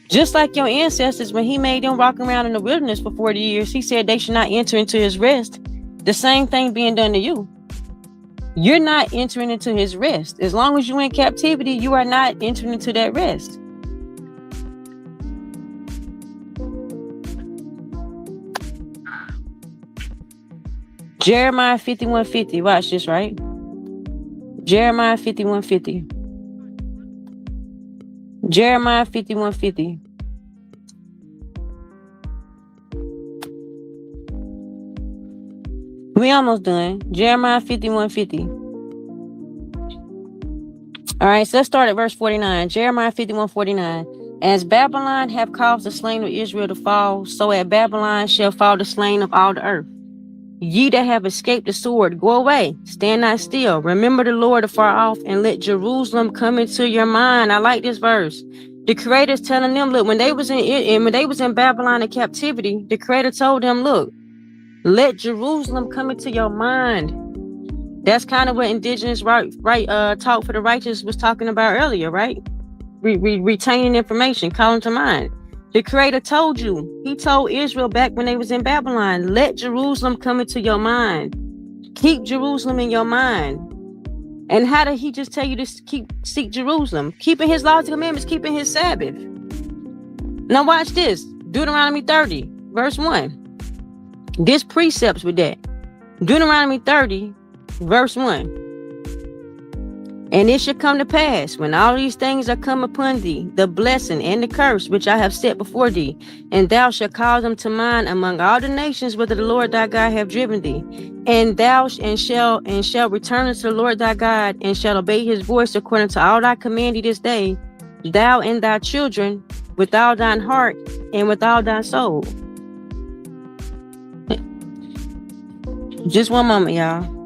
Speaker 1: Just like your ancestors, when he made them walk around in the wilderness for 40 years, he said they should not enter into his rest. The same thing being done to you. You're not entering into his rest. As long as you're in captivity, you are not entering into that rest. Jeremiah 51:50. Watch this, right? Jeremiah 51:50. Jeremiah 51:50. We almost done. Jeremiah 51:50. All right, so let's start at verse 49. Jeremiah 51:49. As Babylon have caused the slain of Israel to fall, so at Babylon shall fall the slain of all the earth. Ye that have escaped the sword, go away, stand not still. Remember the Lord afar off, and let Jerusalem come into your mind. I like this verse. The Creator's telling them, look, when they was in Babylon in captivity, the Creator told them, look, let Jerusalem come into your mind. That's kind of what indigenous talk for the righteous was talking about earlier, right? Retaining information, calling to mind. The Creator told you. He told Israel back when they was in Babylon, let Jerusalem come into your mind. Keep Jerusalem in your mind. And how did he just tell you to seek Jerusalem? Keeping his laws and commandments, keeping his Sabbath. Now watch this. Deuteronomy 30, verse 1. This precepts with that. Deuteronomy 30, verse 1. And it shall come to pass, when all these things are come upon thee, the blessing and the curse which I have set before thee, and thou shalt call them to mind among all the nations whither the Lord thy God have driven thee, and thou shall return unto the Lord thy God, and shall obey his voice according to all I command thee this day, thou and thy children, with all thine heart and with all thy soul. Just one moment, y'all.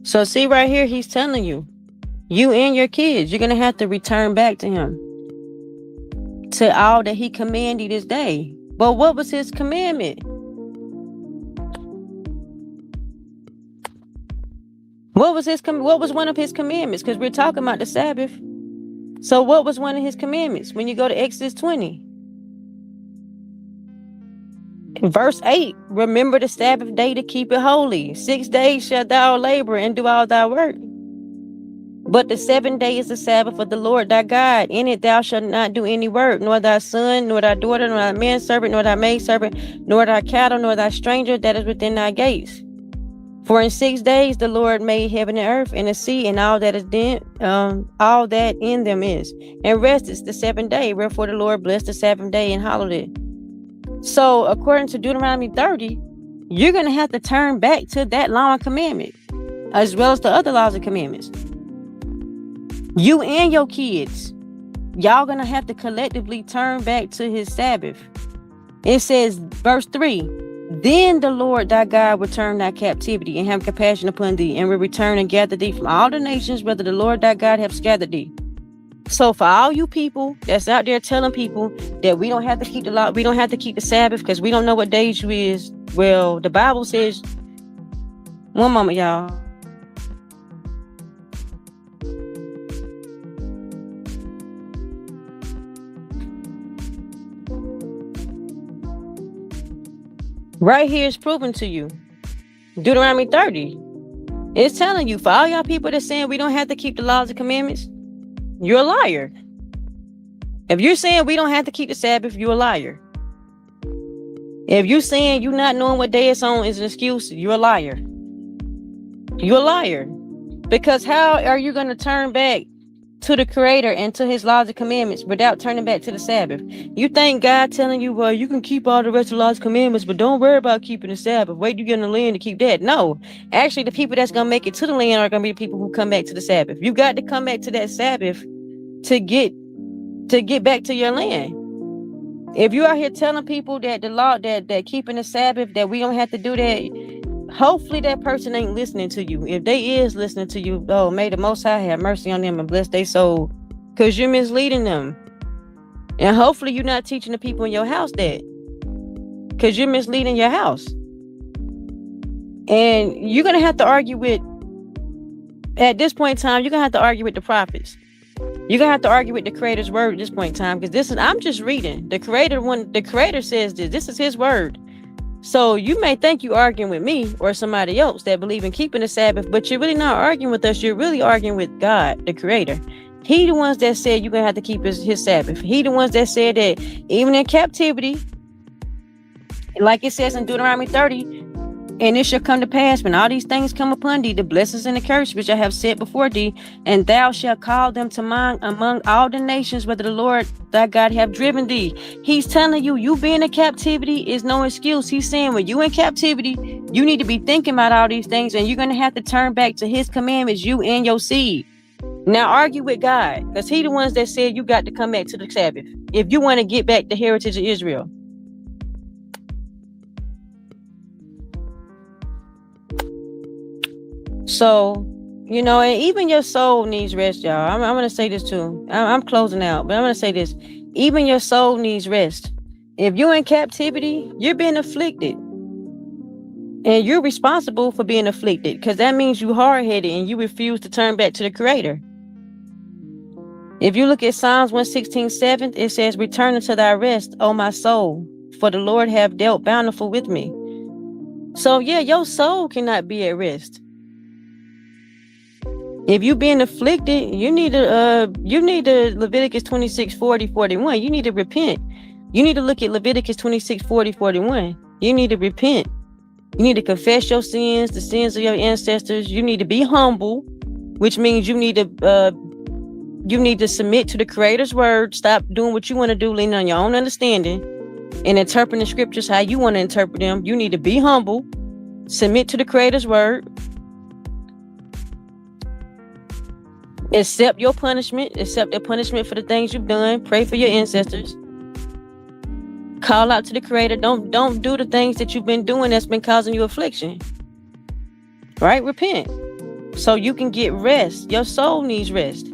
Speaker 1: So see right here, he's telling you, you and your kids, you're going to have to return back to him, to all that he commanded this day. But what was his commandment? What was one of his commandments? Because we're talking about the Sabbath. So what was one of his commandments? When you go to Exodus 20. Verse 8, remember the Sabbath day to keep it holy. 6 days shalt thou labor and do all thy work. But the 7th day is the Sabbath of the Lord thy God. In it thou shalt not do any work, nor thy son, nor thy daughter, nor thy manservant, nor thy maidservant, nor thy cattle, nor thy stranger that is within thy gates. For in 6 days the Lord made heaven and earth and the sea and all that is all that in them is, and rested the 7th day. Wherefore the Lord blessed the 7th day and hallowed it. So according to Deuteronomy 30, you're gonna have to turn back to that law and commandment, as well as the other laws and commandments. You and your kids, y'all gonna have to collectively turn back to his Sabbath. It says, verse 3, then the Lord thy God will turn thy captivity and have compassion upon thee, and will return and gather thee from all the nations, whether the Lord thy God have scattered thee. So for all you people that's out there telling people that we don't have to keep the law, we don't have to keep the Sabbath because we don't know what days you is, well, the Bible says, one moment, y'all. Right here is proven to you. Deuteronomy 30. It's telling you, for all y'all people that's saying we don't have to keep the laws and commandments, you're a liar. If you're saying we don't have to keep the Sabbath, you're a liar. If you're saying you not knowing what day it's on is an excuse, you're a liar. You're a liar. Because how are you going to turn back to the Creator and to his laws and commandments without turning back to the Sabbath? You think God telling you, well, you can keep all the rest of the laws and commandments, but don't worry about keeping the Sabbath. Wait till you get in the land to keep that. No, actually, the people that's going to make it to the land are going to be the people who come back to the Sabbath. You got to come back to that Sabbath to get back to your land. If you out here telling people that the law, that keeping the Sabbath, that we don't have to do that, hopefully that person ain't listening to you. If they is listening to you, oh, may the Most High have mercy on them and bless their soul, because you're misleading them. And hopefully you're not teaching the people in your house that, because you're misleading your house. And you're going to have to argue with, at this point in time, you're going to have to argue with the prophets. You're going to have to argue with the Creator's word at this point in time, because I'm just reading. The Creator says this is his word. So you may think you're arguing with me or somebody else that believe in keeping the Sabbath, but you're really not arguing with us. You're really arguing with God, the Creator. He the ones that said you're going to have to keep his Sabbath. He the ones that said that even in captivity, like it says in Deuteronomy 30, and it shall come to pass when all these things come upon thee, the blessings and the curse which I have set before thee, and thou shalt call them to mind among all the nations, whether the Lord thy God have driven thee. He's telling you being in captivity is no excuse. He's saying when you in captivity, you need to be thinking about all these things, and you're going to have to turn back to his commandments, you and your seed. Now argue with God, because he the ones that said you got to come back to the Sabbath if you want to get back the heritage of Israel. So, and even your soul needs rest, y'all. I'm going to say this too. I'm closing out, but I'm going to say this. Even your soul needs rest. If you're in captivity, you're being afflicted. And you're responsible for being afflicted, because that means you're hard-headed and you refuse to turn back to the Creator. If you look at Psalms 116:7, it says, return unto thy rest, O my soul, for the Lord have dealt bountiful with me. So yeah, your soul cannot be at rest. If you're being afflicted, you need to Leviticus 26:40-41. You need to repent. You need to look at Leviticus 26:40-41. You need to repent. You need to confess your sins, the sins of your ancestors. You need to be humble, which means you need to submit to the Creator's word. Stop doing what you want to do, leaning on your own understanding and interpreting the scriptures how you want to interpret them. You need to be humble, submit to the Creator's word. Accept your punishment. Accept the punishment for the things you've done. Pray for your ancestors. Call out to the Creator. Don't do the things that you've been doing that's been causing you affliction. Right? Repent. So you can get rest. Your soul needs rest.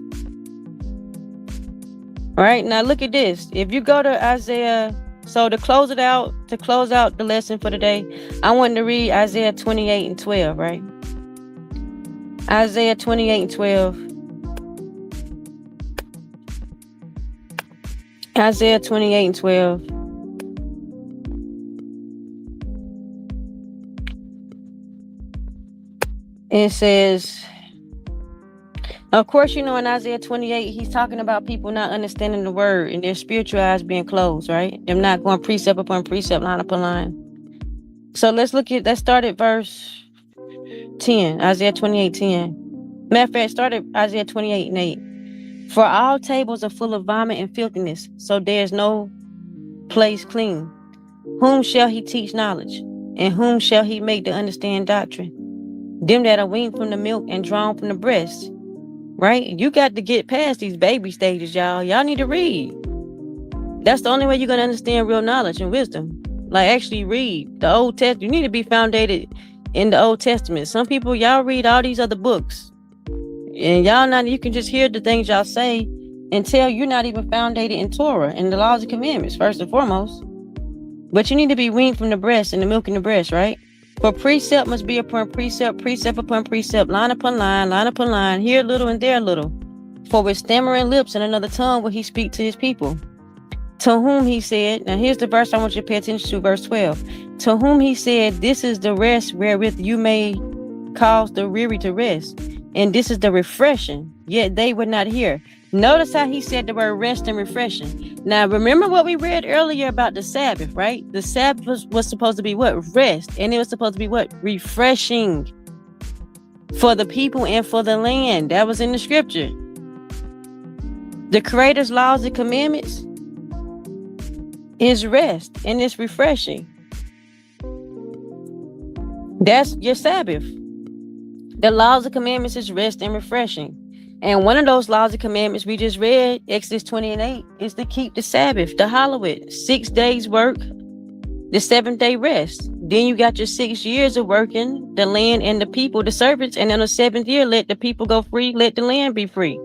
Speaker 1: All right? Now look at this. If you go to Isaiah, so to close out the lesson for today, I wanted to read Isaiah 28:12, right? Isaiah 28:12. Isaiah 28:12. It says, of course, in Isaiah 28, he's talking about people not understanding the word and their spiritual eyes being closed, right? Them not going precept upon precept, line upon line. So let's start at verse 10, Isaiah 28:10. Matter of fact, start at Isaiah 28:8. For all tables are full of vomit and filthiness, so there is no place clean. Whom shall he teach knowledge? And whom shall he make to understand doctrine? Them that are weaned from the milk and drawn from the breast. Right? You got to get past these baby stages, y'all. Y'all need to read. That's the only way you're going to understand real knowledge and wisdom. Like, actually read the Old Testament. You need to be founded in the Old Testament. Some people, y'all read all these other books. And y'all not, you can just hear the things y'all say and tell you're not even founded in Torah and the laws and commandments, first and foremost. But you need to be weaned from the breast and the milk in the breast, right? For precept must be upon precept, precept upon precept, line upon line, here a little and there a little. For with stammering lips and another tongue will he speak to his people. To whom he said, now here's the verse I want you to pay attention to, verse 12. To whom he said, this is the rest wherewith you may cause the weary to rest. And this is the refreshing, yet they would not hear. Notice how he said the word rest and refreshing. Now, remember what we read earlier about the Sabbath, right? The Sabbath was supposed to be what? Rest. And it was supposed to be what? Refreshing for the people and for the land. That was in the scripture. The Creator's laws and commandments is rest and it's refreshing. That's your Sabbath. The laws and commandments is rest and refreshing. And one of those laws and commandments we just read, Exodus 20:8, is to keep the Sabbath, to hallow it. 6 days work, the 7th day rest. Then you got your 6 years of working, the land and the people, the servants. And on the 7th year, let the people go free, let the land be free.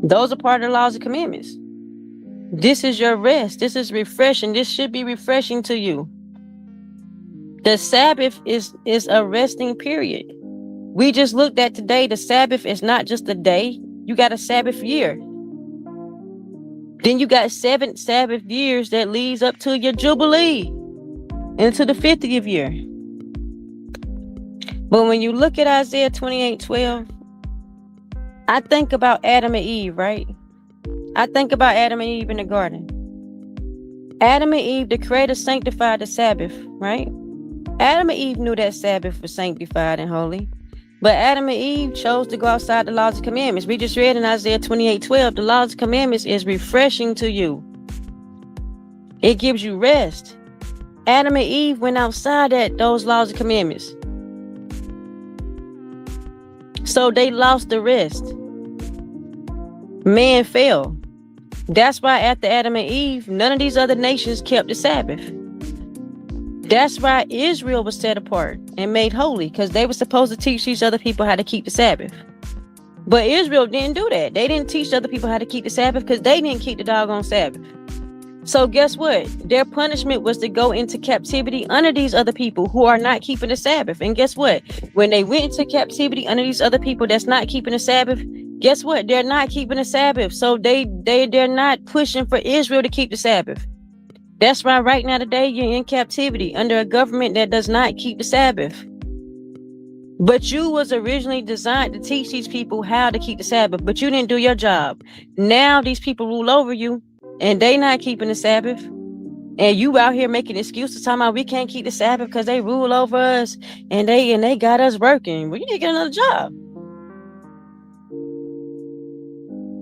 Speaker 1: Those are part of the laws and commandments. This is your rest. This is refreshing. This should be refreshing to you. The Sabbath is a resting period. We just looked at today, the Sabbath is not just a day. You got a Sabbath year. Then you got 7 Sabbath years that leads up to your Jubilee into the 50th year. But when you look at Isaiah 28:12, I think about Adam and Eve, right? I think about Adam and Eve in the garden. Adam and Eve, the Creator sanctified the Sabbath, right? Adam and Eve knew that Sabbath was sanctified and holy. But Adam and Eve chose to go outside the laws and commandments. We just read in Isaiah 28:12, the laws and commandments is refreshing to you. It gives you rest. Adam and Eve went outside those laws and commandments. So they lost the rest. Man fell. That's why after Adam and Eve, none of these other nations kept the Sabbath. That's why Israel was set apart and made holy, because they were supposed to teach these other people how to keep the Sabbath. But Israel didn't do that. They didn't teach other people how to keep the Sabbath because they didn't keep the doggone Sabbath. So guess what? Their punishment was to go into captivity under these other people who are not keeping the Sabbath. And guess what? When they went into captivity under these other people that's not keeping the Sabbath, guess what? They're not keeping the Sabbath. So they're not pushing for Israel to keep the Sabbath. That's why right now today you're in captivity under a government that does not keep the Sabbath. But you was originally designed to teach these people how to keep the Sabbath, but you didn't do your job. Now these people rule over you and they not keeping the Sabbath. And you out here making excuses talking about we can't keep the Sabbath because they rule over us and they got us working. Well, you need to get another job.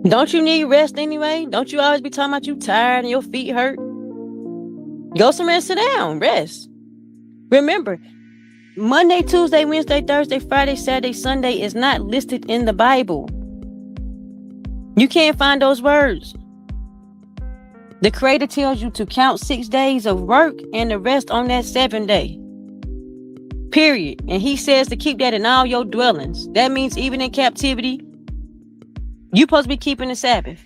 Speaker 1: Don't you need rest anyway? Don't you always be talking about you tired and your feet hurt? Go somewhere and sit down, rest. Remember, Monday, Tuesday, Wednesday, Thursday, Friday, Saturday, Sunday is not listed in the Bible. You can't find those words. The Creator tells you to count 6 days of work and the rest on that 7th day. Period. And he says to keep that in all your dwellings. That means even in captivity, you're supposed to be keeping the Sabbath.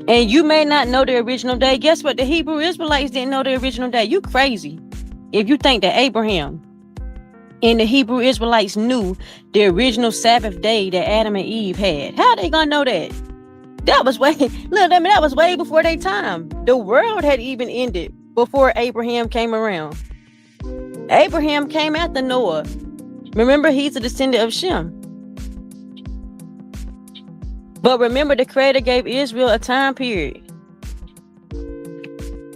Speaker 1: And you may not know the original day. Guess what? The Hebrew Israelites didn't know the original day. You crazy if you think that Abraham and the Hebrew Israelites knew the original Sabbath day that Adam and Eve had. How they gonna know that? That was way, look, I mean, that was way before their time. The world had even ended before Abraham came around. Abraham came after Noah. Remember, he's a descendant of Shem. But remember, the Creator gave Israel a time period.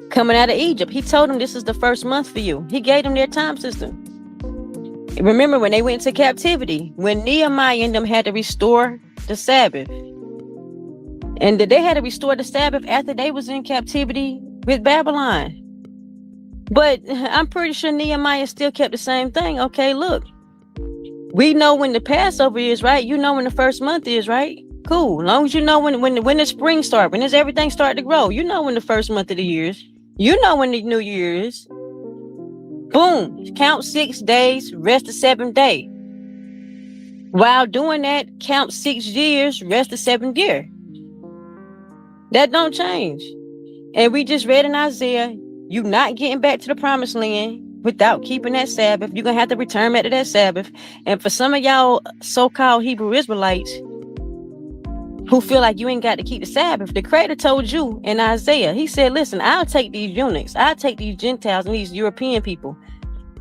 Speaker 1: Coming out of Egypt, he told them this is the first month for you. He gave them their time system. Remember when they went into captivity, when Nehemiah and them had to restore the Sabbath, and they had to restore the Sabbath after they was in captivity with Babylon. But I'm pretty sure Nehemiah still kept the same thing. Okay, look, we know when the Passover is, right? You know when the first month is, right? Cool. As long as you know when the spring starts, when everything start to grow, you know when the first month of the year is. You know when the new year is. Boom. Count 6 days, rest the 7th day. While doing that, count 6 years, rest the 7th year. That don't change. And we just read in Isaiah, you not getting back to the promised land without keeping that Sabbath. You're going to have to return back to that Sabbath. And for some of y'all so-called Hebrew Israelites who feel like you ain't got to keep the Sabbath, the Creator told you in Isaiah, he said, listen, I'll take these eunuchs, I'll take these Gentiles and these European people,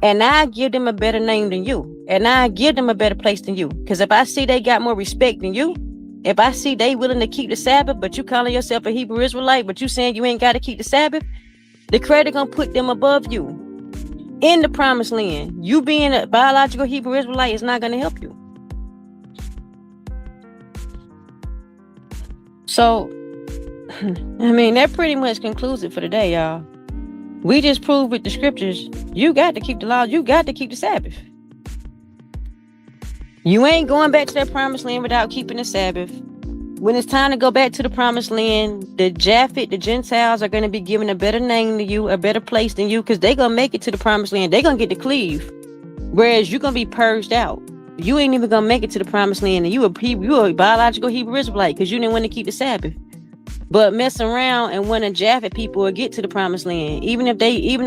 Speaker 1: and I give them a better name than you, and I give them a better place than you. Because if I see they got more respect than you, if I see they willing to keep the Sabbath, but you calling yourself a Hebrew Israelite, but you saying you ain't got to keep the Sabbath, the Creator gonna put them above you in the promised land. You being a biological Hebrew Israelite is not gonna help you. So, I mean, that pretty much concludes it for today, y'all. We just proved with the scriptures, you got to keep the law, you got to keep the Sabbath. You ain't going back to that promised land without keeping the Sabbath. When it's time to go back to the promised land, the Japhet, the Gentiles are going to be given a better name than you, a better place than you, because they're going to make it to the promised land. They're going to get to cleave. Whereas you're going to be purged out. You ain't even going to make it to the promised land. And you a biological Hebrew Israelite because you didn't want to keep the Sabbath. But mess around and one of Japhet people will get to the promised land. Even though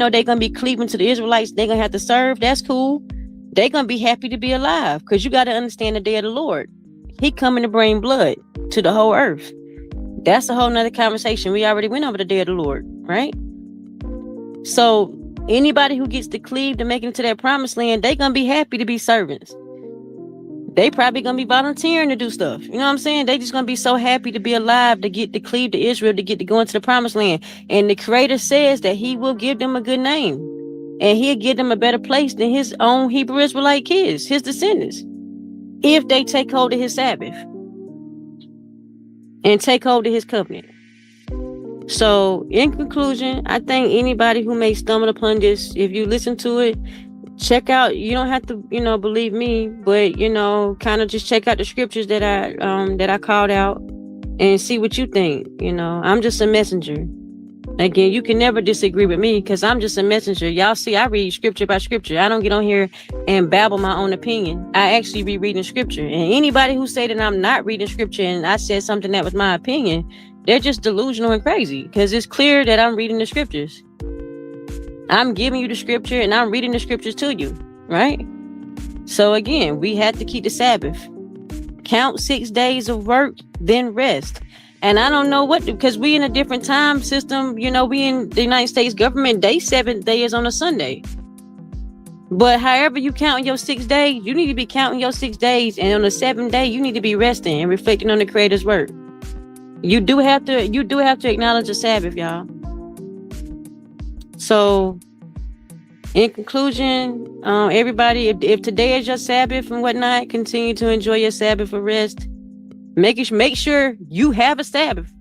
Speaker 1: they're going to be cleaving to the Israelites, they're going to have to serve. That's cool. They're going to be happy to be alive because you got to understand the day of the Lord. He coming to bring blood to the whole earth. That's a whole nother conversation. We already went over the day of the Lord, right? So anybody who gets to cleave to make it to that promised land, they're going to be happy to be servants. They probably going to be volunteering to do stuff. You know what I'm saying? They just going to be so happy to be alive, to get to cleave to Israel, to get to go into the promised land. And the Creator says that he will give them a good name. And he'll give them a better place than his own Hebrew Israelite kids, his descendants, if they take hold of his Sabbath and take hold of his covenant. So in conclusion, I think anybody who may stumble upon this, if you listen to it, check out, you don't have to, believe me, but, kind of just check out the scriptures that I called out and see what you think. I'm just a messenger. Again, you can never disagree with me because I'm just a messenger. Y'all see, I read scripture by scripture. I don't get on here and babble my own opinion. I actually be reading scripture. And anybody who say that I'm not reading scripture and I said something that was my opinion, they're just delusional and crazy because it's clear that I'm reading the scriptures. I'm giving you the scripture and I'm reading the scriptures to you, right? So again, we have to keep the Sabbath. Count 6 days of work, then rest. And I don't know what, because we in a different time system, we in the United States government, day 7th day is on a Sunday. But however you count your 6 days, you need to be counting your 6 days. And on the 7th day, you need to be resting and reflecting on the Creator's word. You do have to acknowledge the Sabbath, y'all. So in conclusion, everybody, if today is your Sabbath and whatnot, continue to enjoy your Sabbath for rest. Make sure you have a Sabbath,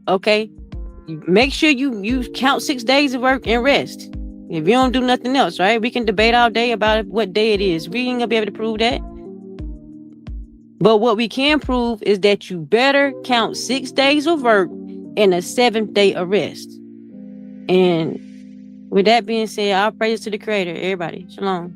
Speaker 1: okay? Make sure you count 6 days of work and rest. If you don't do nothing else, right? We can debate all day about what day it is. We ain't gonna be able to prove that. But what we can prove is that you better count 6 days of work and a 7th day of rest. And with that being said, all praise to the Creator, everybody. Shalom.